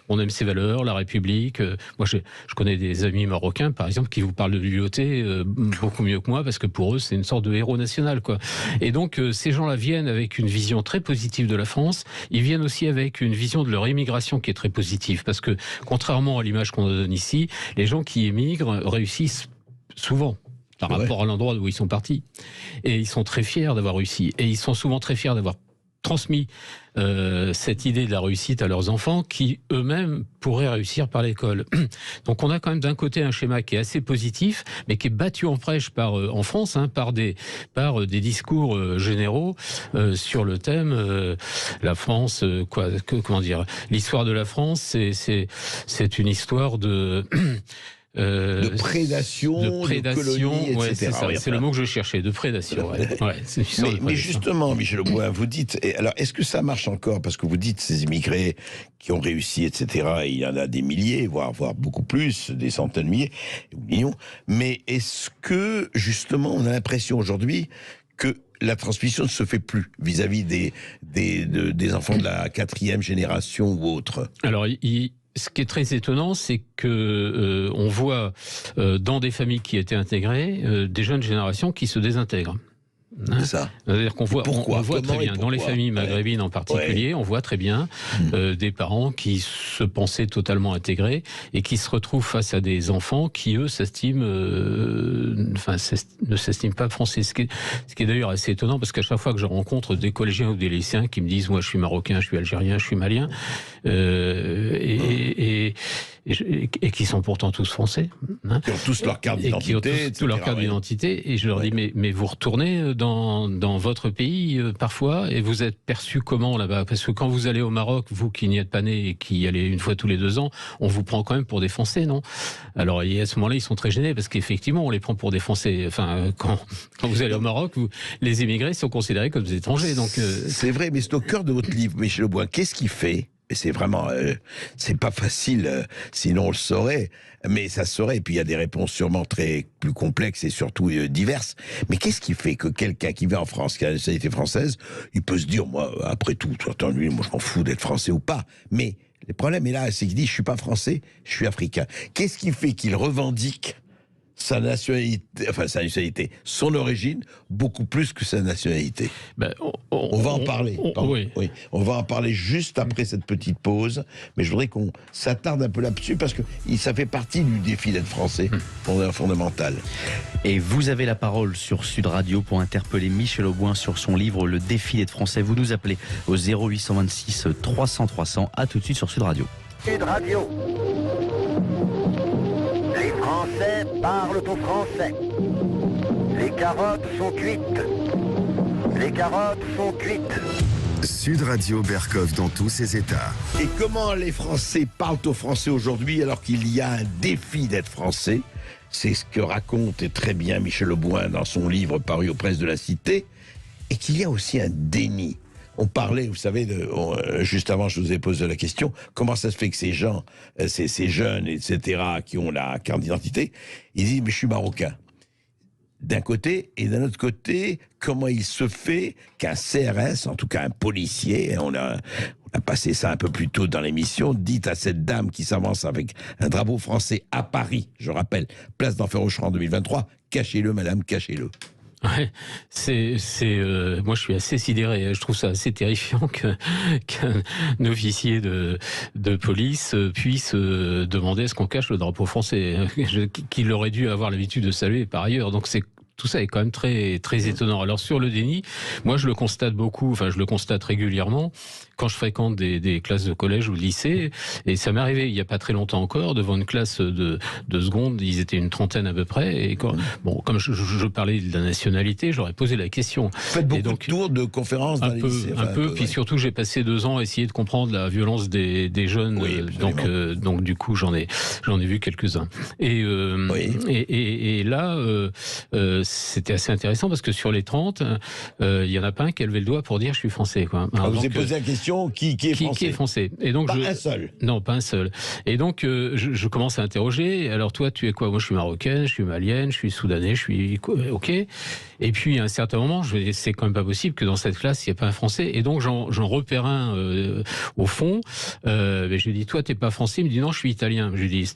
on aime ses valeurs, la République. Moi, je connais des amis marocains, par exemple, qui vous parlent de l'UOT beaucoup mieux que moi, parce que pour eux, c'est une sorte de héros national, quoi. Et donc, ces gens-là viennent avec une vision très positive de la France. Ils viennent aussi avec une vision de leur immigration qui est très positive, parce que, contrairement à l'image qu'on donne ici, les gens qui émigrent réussissent souvent par rapport à l'endroit où ils sont partis. Et ils sont très fiers d'avoir réussi. Et ils sont souvent très fiers d'avoir transmis cette idée de la réussite à leurs enfants qui eux-mêmes pourraient réussir par l'école. Donc on a quand même d'un côté un schéma qui est assez positif, mais qui est battu en brèche en France par des discours généraux sur le thème la France, comment dire, l'histoire de la France, c'est une histoire de prédation, de colonie, etc. C'est le mot que je cherchais, de prédation. Mais justement, Michel Auboin, vous dites, alors est-ce que ça marche encore? Parce que vous dites ces immigrés qui ont réussi, etc., il y en a des milliers, voire beaucoup plus, des centaines de milliers, millions. Mais est-ce que, justement, on a l'impression aujourd'hui que la transmission ne se fait plus vis-à-vis des enfants de la 4e génération ou autre? Alors, ce qui est très étonnant, c'est que on voit dans des familles qui étaient intégrées des jeunes générations qui se désintègrent. C'est ça. C'est-à-dire qu'on voit, on voit très bien, dans les familles maghrébines en particulier, on voit très bien des parents qui se pensaient totalement intégrés et qui se retrouvent face à des enfants qui, eux, ne s'estiment pas français. Ce qui est d'ailleurs assez étonnant, parce qu'à chaque fois que je rencontre des collégiens ou des lycéens qui me disent « moi je suis marocain, je suis algérien, je suis malien », et qui sont pourtant tous français. Qui ont tous leur carte d'identité. Et qui ont tous leur carte d'identité. Et je leur dis, mais vous retournez dans votre pays parfois, et vous êtes perçus comment là-bas? Parce que quand vous allez au Maroc, vous qui n'y êtes pas né et qui y allez une fois tous les 2 ans, on vous prend quand même pour des Français, non? Alors à ce moment-là, ils sont très gênés, parce qu'effectivement, on les prend pour des Français. Enfin, quand vous allez au Maroc, les immigrés sont considérés comme des étrangers. Donc, c'est vrai, mais c'est au cœur de votre livre, Michel Auboin. Qu'est-ce qui fait? Et c'est vraiment, c'est pas facile, sinon on le saurait, mais ça se saurait. Et puis il y a des réponses sûrement très plus complexes et surtout diverses. Mais qu'est-ce qui fait que quelqu'un qui vit en France, qui a la nationalité française, il peut se dire, moi, après tout, lui, moi je m'en fous d'être français ou pas. Mais le problème est là, c'est qu'il dit, je suis pas français, je suis africain. Qu'est-ce qui fait qu'il revendique sa nationalité, son origine, beaucoup plus que sa nationalité. On va en parler. Oui, on va en parler juste après cette petite pause, mais je voudrais qu'on s'attarde un peu là-dessus parce que ça fait partie du défi d'être français, fondamental. Et vous avez la parole sur Sud Radio pour interpeller Michel Auboin sur son livre Le défi d'être français. Vous nous appelez au 0826 300 300. À tout de suite sur Sud Radio. Sud Radio. Les Français parlent au français. Les carottes sont cuites. Les carottes sont cuites. Sud Radio Berkov dans tous ses états. Et comment les Français parlent au français aujourd'hui alors qu'il y a un défi d'être français? C'est ce que raconte très bien Michel Auboin dans son livre paru aux Presses de la Cité. Et qu'il y a aussi un déni. On parlait, vous savez, juste avant, je vous ai posé la question, comment ça se fait que ces gens, ces jeunes, etc., qui ont la carte d'identité, ils disent, mais je suis marocain. D'un côté, et d'un autre côté, comment il se fait qu'un CRS, en tout cas un policier, on a passé ça un peu plus tôt dans l'émission, dit à cette dame qui s'avance avec un drapeau français à Paris, je rappelle, place d'Enfer Auchan en 2023, cachez-le, madame, cachez-le. Ouais, moi je suis assez sidéré. Je trouve ça assez terrifiant qu'un officier de police puisse demander à ce qu'on cache le drapeau français, qu'il aurait dû avoir l'habitude de saluer par ailleurs. Donc tout ça est quand même très, très étonnant. Alors sur le déni, moi je le constate beaucoup, je le constate régulièrement quand je fréquente des classes de collège ou de lycée, et ça m'est arrivé il n'y a pas très longtemps encore, devant une classe de seconde, ils étaient une trentaine à peu près, et comme je parlais de la nationalité, j'aurais posé la question. Faites beaucoup de tours de conférences dans les lycées. Puis surtout j'ai passé 2 ans à essayer de comprendre la violence des jeunes, donc du coup j'en ai vu quelques-uns. Et là, c'était assez intéressant parce que sur les 30, il y en a pas un qui a levé le doigt pour dire je suis français, quoi. Alors, vous avez posé la question, qui est français? Qui est français? Et donc pas un seul. Non, pas un seul. Et donc je commence à interroger. Alors toi, tu es quoi? Moi, je suis marocaine, je suis malienne, je suis soudanais, je suis ok. Et puis à un certain moment, c'est quand même pas possible que dans cette classe il n'y ait pas un français. Et donc j'en repère un au fond. Je lui dis, toi, t'es pas français? Il me dit non, je suis italien. Je lui dis,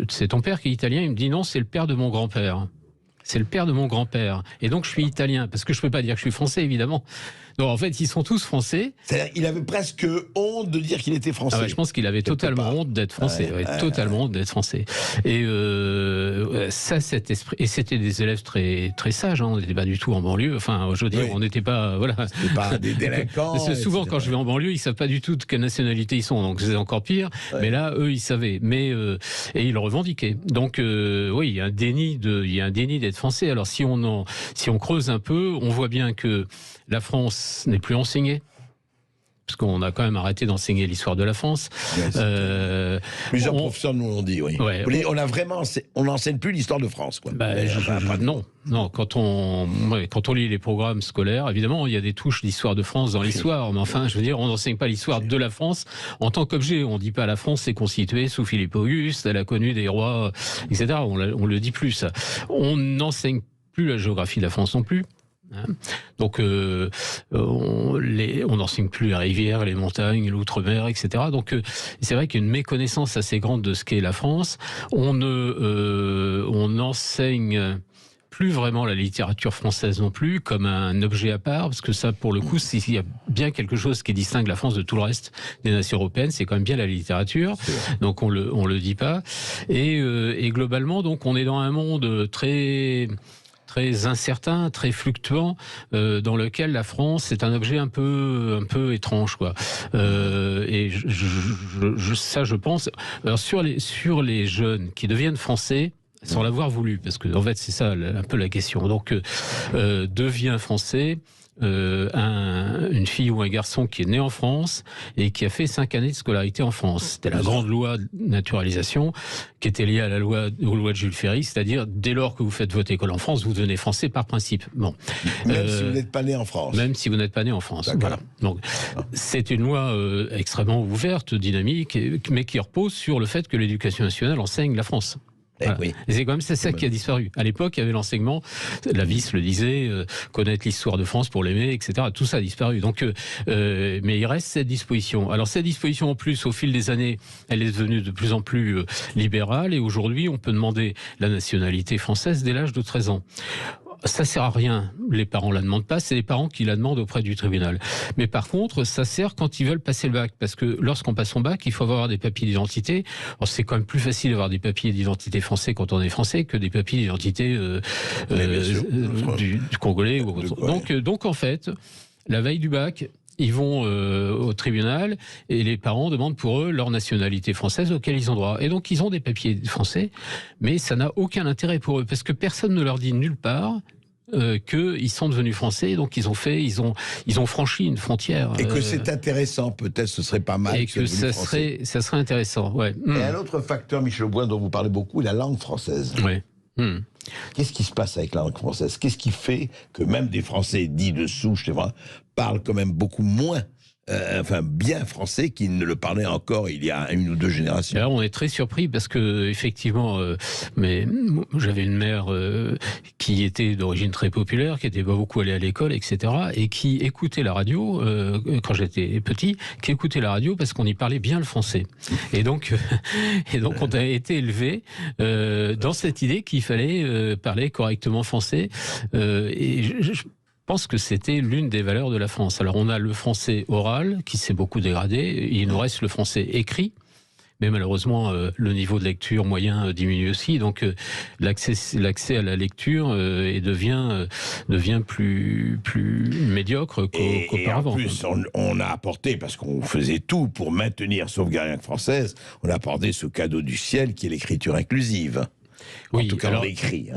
c'est ton père qui est italien? Il me dit non, c'est le père de mon grand-père. C'est le père de mon grand-père. Et donc, je suis italien, parce que je peux pas dire que je suis français, évidemment. Donc, en fait, ils sont tous français. C'est-à-dire, il avait presque honte de dire qu'il était français. Je pense qu'il avait totalement honte d'être français. Totalement honte d'être français. Et cet esprit. Et c'était des élèves très, très sages. On n'était pas du tout en banlieue. Je veux dire, on n'était pas. Voilà. C'était pas des délinquants. Souvent, quand je vais en banlieue, ils savent pas du tout de quelle nationalité ils sont. Donc, c'est encore pire. Mais là, eux, ils savaient. Et ils le revendiquaient. Donc, oui, il y a un déni d'être français. Alors, si on creuse un peu, on voit bien que la France n'est plus enseignée, parce qu'on a quand même arrêté d'enseigner l'histoire de la France. Plusieurs professeurs nous l'ont dit, oui. Ouais, on n'enseigne plus l'histoire de France, quoi. Non. Quand on lit les programmes scolaires, évidemment, il y a des touches d'histoire de France dans l'histoire, mais enfin, je veux dire, on n'enseigne pas l'histoire de la France en tant qu'objet. On ne dit pas la France s'est constituée sous Philippe Auguste, elle a connu des rois, etc. On le dit plus, ça. On n'enseigne plus la géographie de la France non plus. Donc on n'enseigne plus les rivières, les montagnes, l'outre-mer, etc. Donc c'est vrai qu'il y a une méconnaissance assez grande de ce qu'est la France. On n'enseigne plus vraiment la littérature française non plus comme un objet à part, parce que ça, pour le coup, s'il y a bien quelque chose qui distingue la France de tout le reste des nations européennes, c'est quand même bien la littérature. Donc on le dit pas. Et globalement, donc on est dans un monde très incertain, très fluctuant, dans lequel la France est un objet un peu étrange, quoi. Et je pense. Alors sur les jeunes qui deviennent français sans l'avoir voulu, parce que en fait c'est ça un peu la question. Donc devient français. Une fille ou un garçon qui est né en France et qui a fait 5 années de scolarité en France. C'était la grande loi de naturalisation qui était liée à aux lois de Jules Ferry, c'est-à-dire dès lors que vous faites votre école en France, vous devenez français par principe. Bon. Même si vous n'êtes pas né en France. Même si vous n'êtes pas né en France. Voilà. Donc c'est une loi extrêmement ouverte, dynamique, mais qui repose sur le fait que l'éducation nationale enseigne la France. Voilà. Oui. Et c'est quand même ça qui a disparu. À l'époque, il y avait l'enseignement, la vis le disait, connaître l'histoire de France pour l'aimer, etc. Tout ça a disparu. Donc, mais il reste cette disposition. Alors cette disposition, en plus, au fil des années, elle est devenue de plus en plus libérale. Et aujourd'hui, on peut demander la nationalité française dès l'âge de 13 ans. Ça sert à rien, les parents la demandent pas, c'est les parents qui la demandent auprès du tribunal. Mais par contre, ça sert quand ils veulent passer le bac, parce que lorsqu'on passe son bac, il faut avoir des papiers d'identité. Alors c'est quand même plus facile d'avoir des papiers d'identité français quand on est français que des papiers d'identité du Congolais. Donc en fait, la veille du bac, ils vont au tribunal et les parents demandent pour eux leur nationalité française auquel ils ont droit. Et donc ils ont des papiers français, mais ça n'a aucun intérêt pour eux parce que personne ne leur dit nulle part qu'ils sont devenus français, donc ils ont franchi une frontière. Et que c'est intéressant, peut-être ce serait pas mal. Et que ça serait intéressant, ouais. Et un autre facteur, Michel Auboin, dont vous parlez beaucoup, la langue française. Ouais. Qu'est-ce qui se passe avec la langue française? Qu'est-ce qui fait que même des Français dits de souche, c'est vrai, parlent quand même beaucoup moins bien français qu'ils ne le parlaient encore il y a 1 ou 2 générations? Alors on est très surpris parce que effectivement, mais j'avais une mère qui était d'origine très populaire, qui était pas beaucoup allée à l'école, etc., et qui écoutait la radio quand j'étais petit, qui écoutait la radio parce qu'on y parlait bien le français. Et donc on a été élevé dans cette idée qu'il fallait parler correctement français. Et je pense que c'était l'une des valeurs de la France. Alors on a le français oral qui s'est beaucoup dégradé, il nous reste le français écrit, mais malheureusement le niveau de lecture moyen diminue aussi, donc l'accès à la lecture devient plus médiocre qu'auparavant. Et en plus, on a apporté, parce qu'on faisait tout pour maintenir sauvegarder la langue française, on a apporté ce cadeau du ciel qui est l'écriture inclusive. Oui, en tout cas, alors, on l'écrit.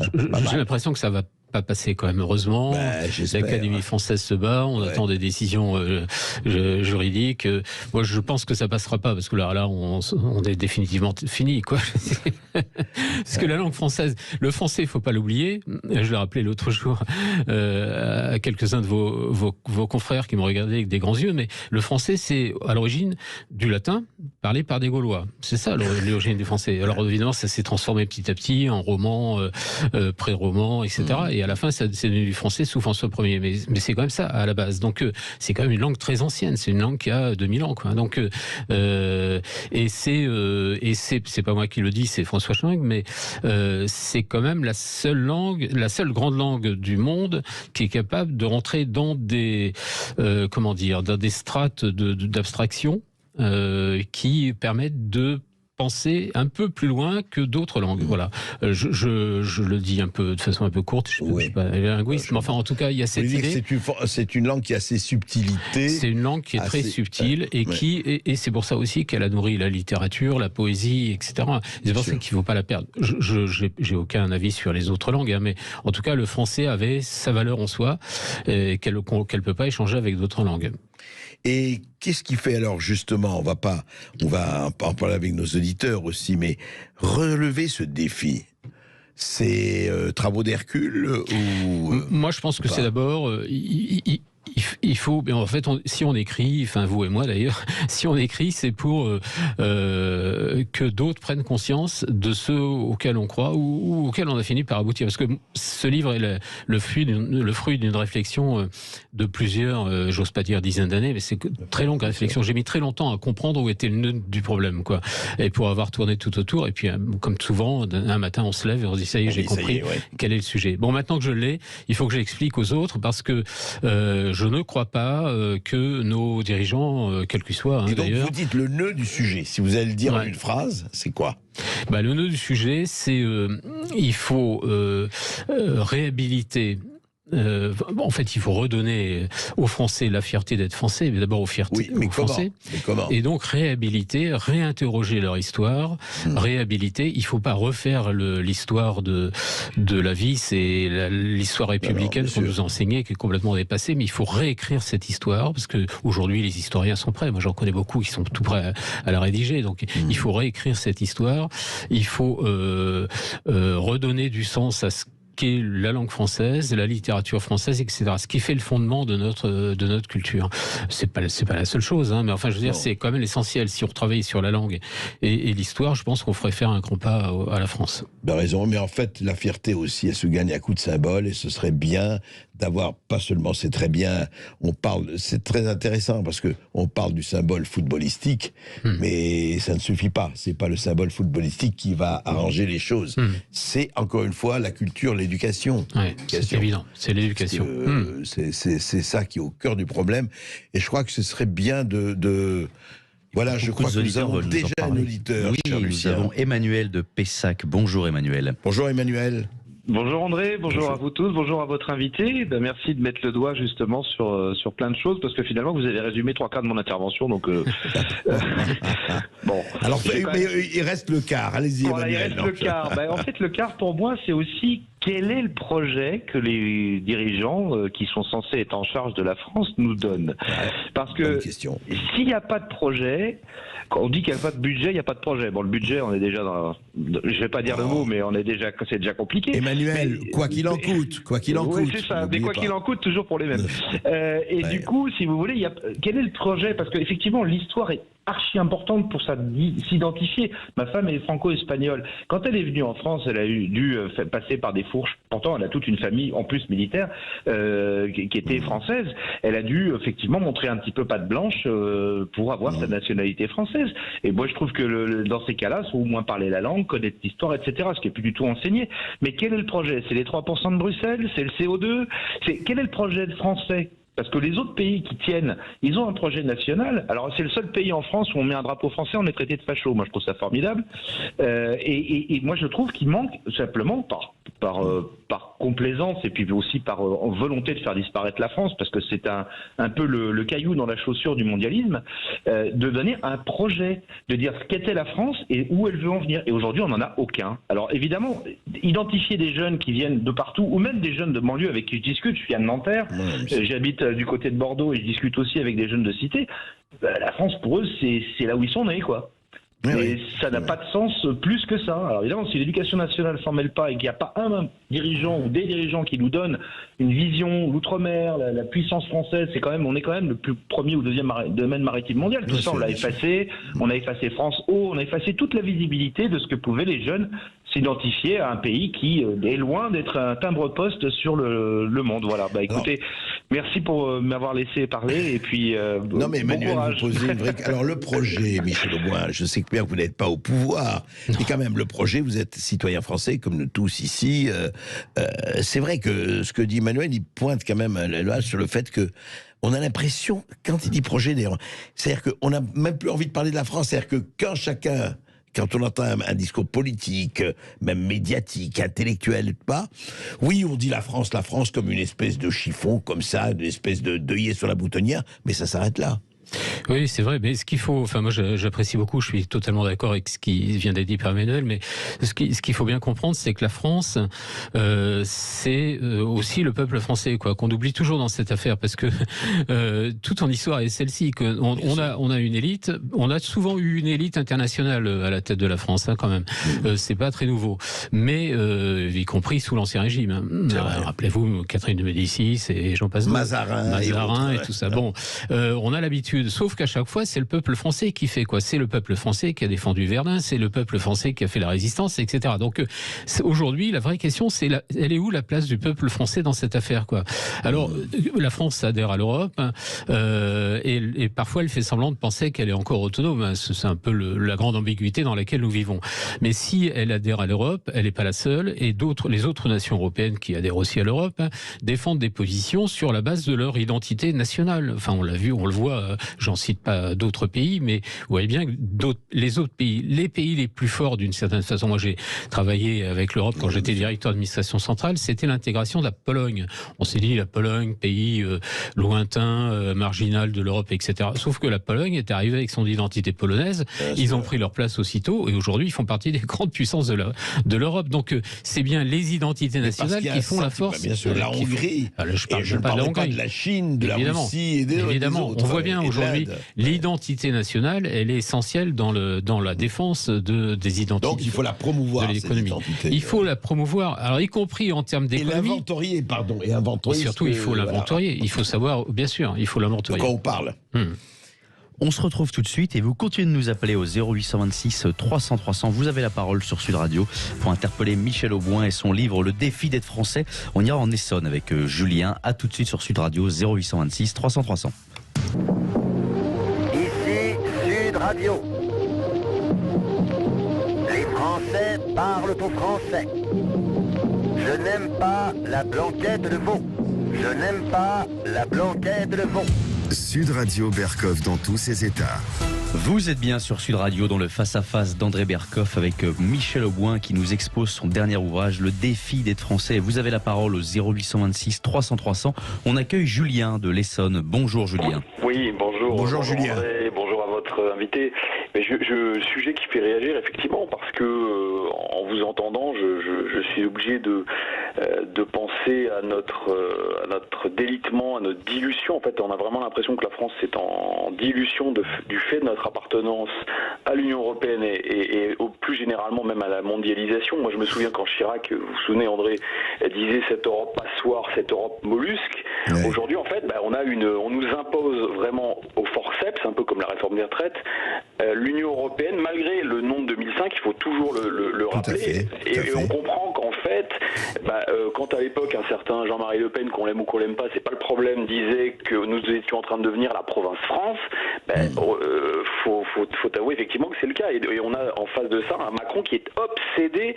J'ai l'impression que ça va pas passer quand même, heureusement. L'Académie française se bat, on attend des décisions juridiques. Moi, je pense que ça passera pas, parce que là on est définitivement fini, quoi. Parce que la langue française, le français, il faut pas l'oublier. Je l'ai rappelé l'autre jour à quelques-uns de vos confrères qui m'ont regardé avec des grands yeux, mais le français, c'est à l'origine du latin parlé par des Gaulois. C'est ça l'origine du français. Alors évidemment, ça s'est transformé petit à petit en roman, pré-roman, etc. Et à la fin, c'est devenu du français sous François Ier. Mais c'est quand même ça, à la base. Donc, c'est quand même une langue très ancienne. C'est une langue qui a 2000 ans, quoi. Donc, et c'est pas moi qui le dis, c'est François Schwing, mais c'est quand même la seule grande langue du monde qui est capable de rentrer dans des, dans des strates d'abstraction qui permettent de penser un peu plus loin que d'autres langues. Voilà. Je le dis de façon un peu courte, je ne suis pas linguiste, mais enfin, en tout cas, il y a cette idée. C'est une langue qui a ses subtilités. C'est une langue qui est très subtile et c'est pour ça aussi qu'elle a nourri la littérature, la poésie, etc. C'est pour ça qu'il ne faut pas la perdre. J'ai aucun avis sur les autres langues, hein, mais en tout cas, le français avait sa valeur en soi, qu'elle ne peut pas échanger avec d'autres langues. Et qu'est-ce qui fait alors justement, on va en parler avec nos auditeurs aussi, mais relever ce défi? C'est travaux d'Hercule ou... Moi je pense que c'est d'abord... il faut, en fait, si on écrit, enfin vous et moi d'ailleurs, si on écrit, c'est pour que d'autres prennent conscience de ceux auxquels on croit ou auxquels on a fini par aboutir. Parce que ce livre est le fruit d'une réflexion de plusieurs, j'ose pas dire dizaines d'années, mais c'est une très longue réflexion. J'ai mis très longtemps à comprendre où était le nœud du problème, quoi. Et pour avoir tourné tout autour, et puis comme souvent, un matin on se lève et on se dit ça y est, j'ai compris quel est le sujet. Bon, maintenant que je l'ai, il faut que j'explique aux autres parce que je ne crois pas que nos dirigeants, quels qu'ils soient, et donc vous dites le nœud du sujet. Si vous allez le dire en une phrase, c'est quoi? Le nœud du sujet, c'est il faut réhabiliter. En fait, il faut redonner aux Français la fierté d'être Français, mais d'abord aux fiertés aux Français. Et donc réhabiliter, réinterroger leur histoire, réhabiliter. Il ne faut pas refaire l'histoire de la vie, c'est l'histoire républicaine qu'on nous a enseignée, qui est complètement dépassée, mais il faut réécrire cette histoire, parce que aujourd'hui les historiens sont prêts. Moi, j'en connais beaucoup qui sont tout prêts à la rédiger. Donc, il faut réécrire cette histoire. Il faut redonner du sens à ce qui est la langue française, la littérature française, etc. Ce qui fait le fondement de notre culture. C'est pas la seule chose, hein, mais enfin, je veux dire, c'est quand même l'essentiel. Si on retravaillait sur la langue et l'histoire, je pense qu'on ferait faire un grand pas à la France. Ben raison, mais en fait, la fierté aussi, elle se gagne à coups de symboles, et ce serait bien d'avoir, pas seulement, c'est très bien, c'est très intéressant, parce que on parle du symbole footballistique, mais ça ne suffit pas. C'est pas le symbole footballistique qui va arranger les choses. C'est, encore une fois, la culture, l'éducation. Ouais, c'est évident, c'est l'éducation. C'est ça qui est au cœur du problème, et je crois que ce serait bien voilà, je crois que nous avons déjà un auditeur. Oui, nous avons Emmanuel de Pessac. Bonjour Emmanuel. Bonjour Emmanuel. Bonjour André, bonjour à vous tous, bonjour à votre invité. Merci de mettre le doigt justement sur plein de choses, parce que finalement vous avez résumé 3/4 de mon intervention, donc bon. Alors, mais il reste le quart, allez-y voilà, Emmanuel. Il reste le quart. En fait, le quart pour moi, c'est aussi quel est le projet que les dirigeants qui sont censés être en charge de la France nous donnent. Parce que s'il n'y a pas de projet, quand on dit qu'il n'y a pas de budget, il n'y a pas de projet. Bon, le budget, on est déjà dans... Je vais pas dire le mot, mais c'est déjà compliqué. Emmanuel, quoi qu'il en coûte, quoi qu'il en coûte. C'est ça, mais quoi qu'il en coûte, toujours pour les mêmes. Du coup, si vous voulez, quel est le projet? Parce qu'effectivement, l'histoire est archi importante pour s'identifier. Ma femme est franco-espagnole. Quand elle est venue en France, elle a dû passer par des fourches. Pourtant, elle a toute une famille, en plus militaire, qui était française. Elle a dû effectivement montrer un petit peu patte blanche pour avoir sa nationalité française. Et moi, je trouve que dans ces cas-là, il faut au moins parler la langue, connaître l'histoire, etc., ce qui est plus du tout enseigné. Mais quel est le projet? C'est les 3% de Bruxelles? C'est le CO2? Quel est le projet de français? Parce que les autres pays qui tiennent, ils ont un projet national. Alors c'est le seul pays en France où on met un drapeau français, on est traité de facho. Moi je trouve ça formidable. Et moi je trouve qu'il manque simplement par complaisance et puis aussi par volonté de faire disparaître la France, parce que c'est un peu le caillou dans la chaussure du mondialisme, de donner un projet, de dire ce qu'était la France et où elle veut en venir. Et aujourd'hui on n'en a aucun. Alors évidemment, identifier des jeunes qui viennent de partout, ou même des jeunes de banlieue avec qui je discute, je viens de Nanterre, j'habite du côté de Bordeaux et je discute aussi avec des jeunes de cité, la France pour eux c'est là où ils sont nés, quoi. Et ça n'a pas de sens plus que ça. Alors évidemment, si l'éducation nationale s'en mêle pas et qu'il n'y a pas un dirigeant ou des dirigeants qui nous donnent une vision, l'outre-mer, la puissance française, on est quand même le plus premier ou deuxième domaine maritime mondial. Tout ça, on l'a effacé. On a effacé France Eau, on a effacé toute la visibilité de ce que pouvaient les jeunes s'identifier à un pays qui est loin d'être un timbre-poste sur le monde. Voilà. Écoutez, merci pour m'avoir laissé parler et puis non mais Emmanuel, bon vous posez une vraie... Alors le projet, Michel Auboin, je sais que bien que vous n'êtes pas au pouvoir, mais quand même le projet, vous êtes citoyen français comme nous tous ici. C'est vrai que ce que dit Emmanuel, il pointe quand même là sur le fait que on a l'impression, quand il dit projet, d'ailleurs, c'est-à-dire qu'on n'a même plus envie de parler de la France, c'est-à-dire que quand on entend un discours politique, même médiatique, intellectuel, oui, on dit la France comme une espèce de chiffon, comme ça, une espèce d'œillet sur la boutonnière, mais ça s'arrête là. Oui, c'est vrai, mais ce qu'il faut, moi j'apprécie beaucoup, je suis totalement d'accord avec ce qui vient d'être dit par Emmanuel, mais ce qu'il faut bien comprendre, c'est que la France, c'est aussi le peuple français, quoi, qu'on oublie toujours dans cette affaire, parce que toute en histoire est celle-ci, on a une élite, on a souvent eu une élite internationale à la tête de la France, quand même. C'est pas très nouveau, mais y compris sous l'Ancien Régime. Rappelez-vous Catherine de Médicis et j'en passe. Mazarin et tout ça. Bon, on a l'habitude. Sauf qu'à chaque fois, c'est le peuple français qui fait quoi? C'est le peuple français qui a défendu Verdun, c'est le peuple français qui a fait la résistance, etc. Donc aujourd'hui, la vraie question, c'est elle est où la place du peuple français dans cette affaire, quoi? Alors, la France adhère à l'Europe et parfois elle fait semblant de penser qu'elle est encore autonome. C'est un peu la grande ambiguïté dans laquelle nous vivons. Mais si elle adhère à l'Europe, elle n'est pas la seule, et les autres nations européennes qui adhèrent aussi à l'Europe défendent des positions sur la base de leur identité nationale. Enfin, on l'a vu, on le voit. J'en cite pas d'autres pays, mais vous voyez bien que les autres pays, les pays les plus forts d'une certaine façon, moi j'ai travaillé avec l'Europe quand j'étais directeur d'administration centrale, c'était l'intégration de la Pologne. On s'est dit la Pologne, pays lointain, marginal de l'Europe, etc. Sauf que la Pologne est arrivée avec son identité polonaise, ils ont pris leur place aussitôt, et aujourd'hui ils font partie des grandes puissances de l'Europe. Donc c'est bien les identités nationales qui font la force. Bien sûr, la Hongrie. Je ne parle pas de la Chine, de la Russie et des autres. On voit bien aujourd'hui, l'Inde. l'identité nationale, elle est essentielle dans la défense des identités. Donc il faut la promouvoir, de l'économie. cette identité. Il faut la promouvoir, alors y compris en termes Et d'économie. l'inventorier, pardon. Et surtout, il faut l'inventorier. Il faut savoir, bien sûr, il faut l'inventorier. De quoi on parle. On se retrouve tout de suite et vous continuez de nous appeler au 0826 300 300. Vous avez la parole sur Sud Radio pour interpeller Michel Auboin et son livre Le défi d'être français. On ira en Essonne avec Julien. À tout de suite sur Sud Radio 0826 300 300. Ici Sud Radio. Les Français parlent au français. Je n'aime pas la blanquette de veau. Je n'aime pas la blanquette de veau. Sud Radio Berkov dans tous ses états. Vous êtes bien sur Sud Radio dans le face-à-face d'André Berkoff avec Michel Auboin qui nous expose son dernier ouvrage, Le défi d'être français. Vous avez la parole au 0826 300 300. On accueille Julien de l'Essonne. Bonjour Julien. Oui, bonjour. Bonjour Julien. André, bonjour à votre invité. Mais sujet qui fait réagir effectivement parce que en vous entendant, je suis obligé de penser à notre délitement, à notre dilution. En fait, on a vraiment l'impression que la France est en dilution du fait de notre appartenance à l'Union européenne et plus généralement même à la mondialisation. Moi, je me souviens quand Chirac, vous vous souvenez André, disait cette Europe passoire, cette Europe mollusque. Ouais. Aujourd'hui, en fait, on nous impose vraiment au forceps, un peu comme la réforme des retraites, l'Union européenne, malgré le nom de 2005, il faut toujours le rappeler. Et on comprend qu'en fait, quand à l'époque un certain Jean-Marie Le Pen, qu'on l'aime ou qu'on l'aime pas, c'est pas le problème, disait que nous étions en train de devenir la province France, faut avouer effectivement que c'est le cas. Et on a en face de ça un Macron qui est obsédé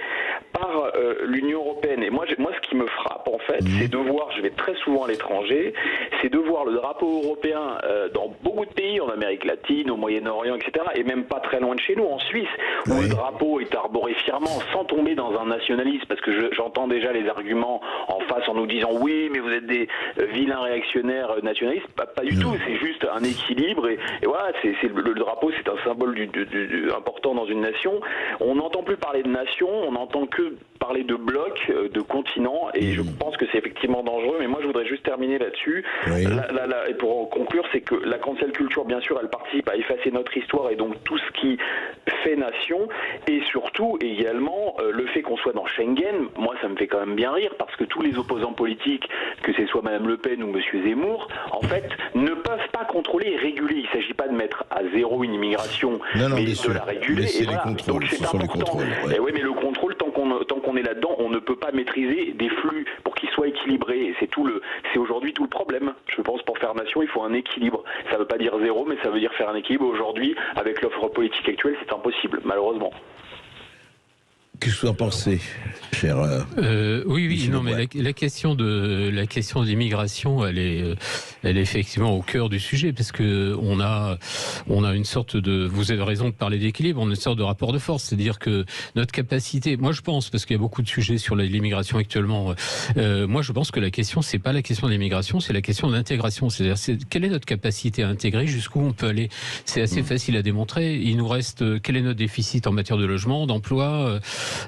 par l'Union européenne. Et moi, ce qui me frappe en fait, c'est de voir, je vais très souvent à l'étranger, c'est de voir le drapeau européen dans beaucoup de pays, en Amérique latine, au Moyen-Orient, etc. Et même pas très loin de chez nous, en Suisse, où le drapeau est arboré fièrement, sans tomber dans un nationalisme, parce que j'entends déjà les arguments en face en nous disant oui, mais vous êtes des vilains réactionnaires nationalistes. Pas du tout, c'est juste un équilibre. Et voilà, le drapeau, c'est un symbole important dans une nation. On n'entend plus parler de nation, on n'entend que parler de blocs, de continents, et je pense que c'est effectivement dangereux. Mais moi, je voudrais juste terminer là-dessus. Et pour conclure, c'est que la cancel culture, bien sûr, elle participe à effacer notre histoire et donc tout ce qui fait nation, et surtout également le fait qu'on soit dans Schengen. Moi, ça me fait quand même bien rire parce que tous les opposants politiques, que ce soit Madame Le Pen ou Monsieur Zemmour, en fait, ne peuvent pas contrôler et réguler. Il ne s'agit pas de mettre à zéro une immigration, mais de la réguler. Mais c'est les contrôles, ce sont les contrôles. Et oui, mais le contrôle, tant qu'on est là-dedans, on ne peut pas maîtriser des flux pour qu'ils soient équilibrés. Et c'est aujourd'hui tout le problème. Je pense pour faire nation, il faut un équilibre. Ça ne veut pas dire zéro, mais ça veut dire faire un équilibre. Aujourd'hui, avec l'offre politique actuelle, c'est impossible, malheureusement. Qu'est-ce que vous en pensez, cher Oui, non, mais la question de l'immigration, elle est effectivement au cœur du sujet, parce que on a une sorte de, vous avez raison de parler d'équilibre, on a une sorte de rapport de force, c'est-à-dire que notre capacité, moi je pense, parce qu'il y a beaucoup de sujets sur l'immigration actuellement, moi je pense que la question, c'est pas la question de l'immigration, c'est la question de l'intégration, c'est-à-dire quelle est notre capacité à intégrer, jusqu'où on peut aller. C'est assez facile à démontrer. Il nous reste, quel est notre déficit en matière de logement, d'emploi,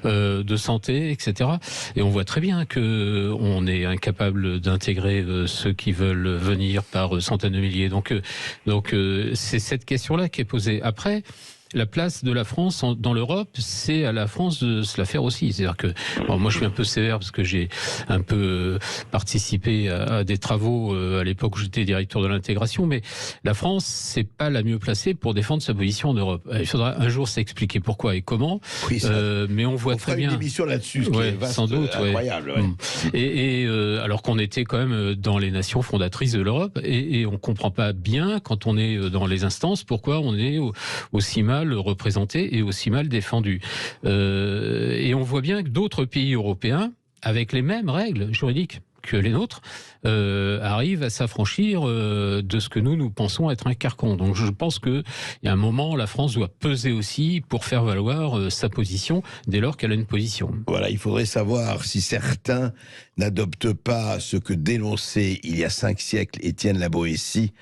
de santé, etc. Et on voit très bien que on est incapable d'intégrer ceux qui veulent venir par centaines de milliers. Donc c'est cette question-là qui est posée. Après, la place de la France dans l'Europe, c'est à la France de se la faire aussi. C'est-à-dire que, moi je suis un peu sévère parce que j'ai un peu participé à des travaux à l'époque où j'étais directeur de l'intégration, mais la France, c'est pas la mieux placée pour défendre sa position en Europe. Il faudra un jour s'expliquer pourquoi et comment, mais on voit très bien. Une émission là-dessus, ce qui est vaste, sans doute, incroyable. Et alors qu'on était quand même dans les nations fondatrices de l'Europe, et on comprend pas bien quand on est dans les instances pourquoi on est aussi mal représenté et aussi mal défendu. Et on voit bien que d'autres pays européens, avec les mêmes règles juridiques que les nôtres, arrivent à s'affranchir de ce que nous pensons être un carcan. Donc je pense qu'il y a un moment, la France doit peser aussi pour faire valoir sa position dès lors qu'elle a une position. Voilà, il faudrait savoir si certains n'adoptent pas ce que dénonçait il y a 5 siècles Étienne La Boétie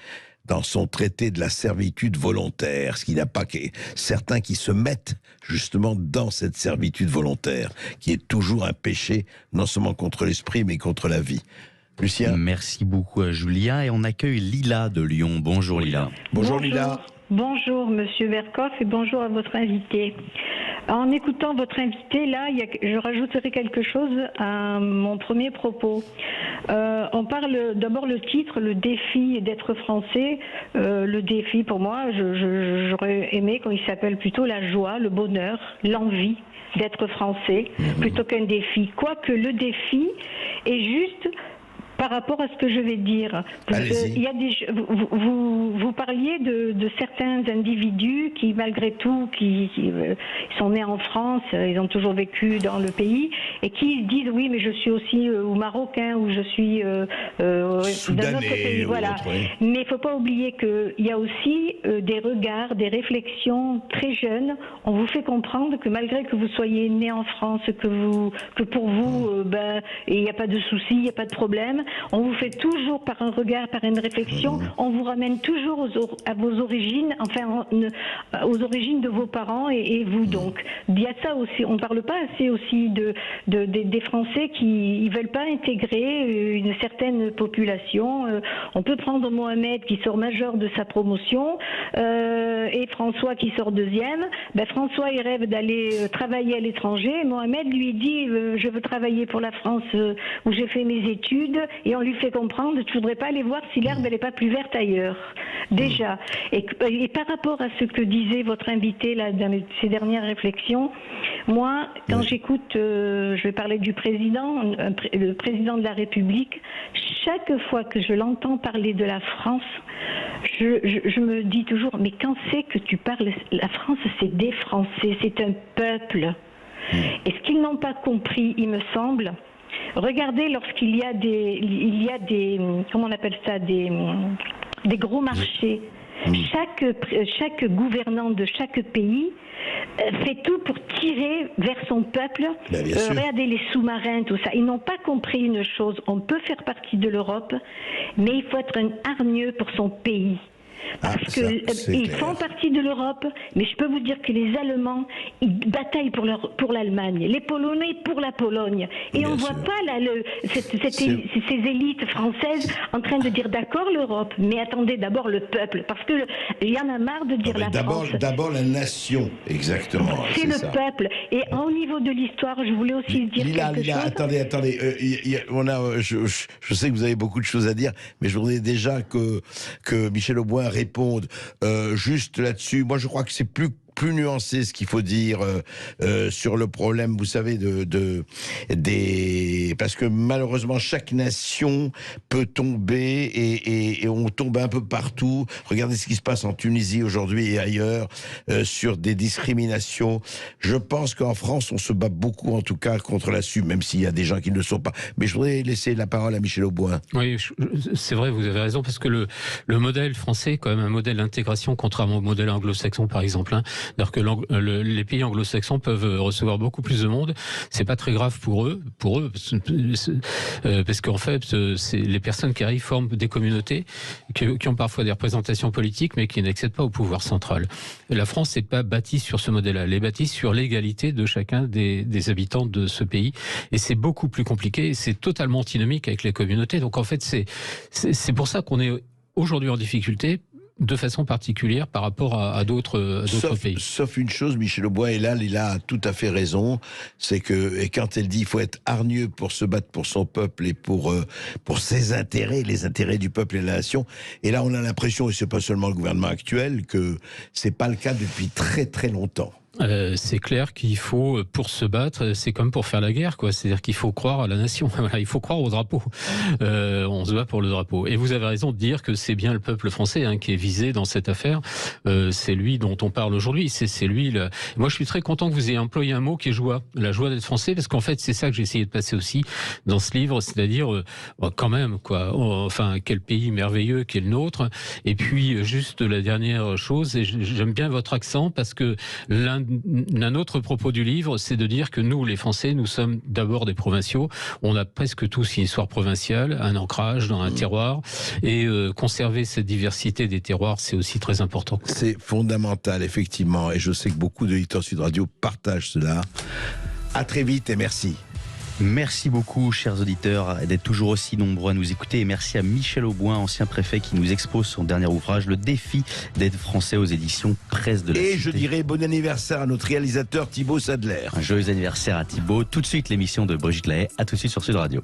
dans son traité de la servitude volontaire, ce qu'il n'y a pas certains qui se mettent justement dans cette servitude volontaire, qui est toujours un péché, non seulement contre l'esprit, mais contre la vie. Lucien. Merci beaucoup à Julien et on accueille Lila de Lyon. Bonjour Lila. Bonjour Lila. Bonjour Monsieur Berkoff et bonjour à votre invité. En écoutant votre invité, là, je rajouterai quelque chose à mon premier propos. On parle d'abord le titre, le défi d'être français. Le défi, pour moi, j'aurais aimé qu'on s'appelle plutôt la joie, le bonheur, l'envie d'être français, plutôt qu'un défi. Quoique le défi est juste par rapport à ce que je vais dire. Il y a vous parliez de certains individus qui, malgré tout, qui sont nés en France, ils ont toujours vécu dans le pays, et qui disent oui, mais je suis aussi ou marocain, ou je suis d'un autre pays. Voilà. Mais il ne faut pas oublier qu'il y a aussi des regards, des réflexions très jeunes. On vous fait comprendre que malgré que vous soyez né en France, que pour vous, il n'y a pas de souci, il n'y a pas de problème, on vous fait toujours par un regard, par une réflexion, on vous ramène toujours à vos origines, enfin aux origines de vos parents et vous donc. Il y a ça aussi, on ne parle pas assez aussi des Français qui ne veulent pas intégrer une certaine population. On peut prendre Mohamed qui sort majeur de sa promotion et François qui sort deuxième. François il rêve d'aller travailler à l'étranger, Mohamed lui dit je veux travailler pour la France où j'ai fait mes études, et on lui fait comprendre tu ne voudrais pas aller voir si l'herbe n'est pas plus verte ailleurs. Déjà. Et par rapport à ce que disait votre invité là, dans ses dernières réflexions, moi, quand j'écoute, je vais parler du président, le président de la République, chaque fois que je l'entends parler de la France, je me dis toujours, mais quand c'est que tu parles, la France c'est des Français, c'est un peuple. Et ce qu'ils n'ont pas compris, il me semble, regardez lorsqu'il y a des comment on appelle ça, des gros marchés. Chaque gouvernant de chaque pays fait tout pour tirer vers son peuple. Regardez les sous-marins, tout ça. Ils n'ont pas compris une chose. On peut faire partie de l'Europe, mais il faut être un hargneux pour son pays. Parce qu'ils font partie de l'Europe, mais je peux vous dire que les Allemands, ils bataillent pour l'Allemagne, les Polonais pour la Pologne. Et on ne voit pas là, ces élites françaises en train de dire d'accord l'Europe, mais attendez d'abord le peuple, parce qu'il y en a marre de dire la France. D'abord la nation, exactement. C'est le peuple. Et au niveau de l'histoire, je voulais aussi dire quelque chose. Attendez. Je sais que vous avez beaucoup de choses à dire, mais je voudrais déjà que Michel Auboin réponde juste là-dessus. Moi, je crois que c'est plus nuancé ce qu'il faut dire sur le problème, vous savez, parce que malheureusement chaque nation peut tomber et on tombe un peu partout. Regardez ce qui se passe en Tunisie aujourd'hui et ailleurs sur des discriminations. Je pense qu'en France on se bat beaucoup, en tout cas, contre là-dessus, même s'il y a des gens qui ne le sont pas. Mais je voudrais laisser la parole à Michel Auboin. Oui, c'est vrai, vous avez raison, parce que le modèle français est quand même un modèle d'intégration, contrairement au modèle anglo-saxon par exemple. C'est-à-dire que les pays anglo-saxons peuvent recevoir beaucoup plus de monde. C'est pas très grave pour eux, parce qu'en fait, les personnes qui arrivent forment des communautés qui ont parfois des représentations politiques, mais qui n'accèdent pas au pouvoir central. La France n'est pas bâtie sur ce modèle-là. Elle est bâtie sur l'égalité de chacun des habitants de ce pays. Et c'est beaucoup plus compliqué. C'est totalement antinomique avec les communautés. Donc en fait, c'est pour ça qu'on est aujourd'hui en difficulté, de façon particulière par rapport à d'autres pays. Sauf une chose, Michel Auboin, et là, Lila a tout à fait raison, c'est que quand elle dit qu'il faut être hargneux pour se battre pour son peuple et pour ses intérêts, les intérêts du peuple et de la nation, et là on a l'impression, et c'est pas seulement le gouvernement actuel, que c'est pas le cas depuis très très longtemps. C'est clair qu'il faut, pour se battre, c'est comme pour faire la guerre, quoi. C'est-à-dire qu'il faut croire à la nation. Voilà, il faut croire au drapeau. On se bat pour le drapeau. Et vous avez raison de dire que c'est bien le peuple français qui est visé dans cette affaire. C'est lui dont on parle aujourd'hui. C'est lui. Moi, je suis très content que vous ayez employé un mot qui est joie. La joie d'être français, parce qu'en fait, c'est ça que j'ai essayé de passer aussi dans ce livre, c'est-à-dire quand même, quoi. Enfin, quel pays merveilleux qu'est le nôtre. Et puis, juste la dernière chose, et j'aime bien votre accent, parce que un autre propos du livre, c'est de dire que nous, les Français, nous sommes d'abord des provinciaux. On a presque tous une histoire provinciale, un ancrage dans un terroir. Et conserver cette diversité des terroirs, c'est aussi très important. C'est fondamental, effectivement. Et je sais que beaucoup de Sud Radio partagent cela. À très vite et merci. Merci beaucoup, chers auditeurs, d'être toujours aussi nombreux à nous écouter. Et merci à Michel Auboin, ancien préfet, qui nous expose son dernier ouvrage, Le défi d'être français, aux éditions Presse de la Cité. Et je dirais bon anniversaire à notre réalisateur Thibaut Sadler. Un joyeux anniversaire à Thibaut. Tout de suite, l'émission de Brigitte Lahaye. À tout de suite sur Sud Radio.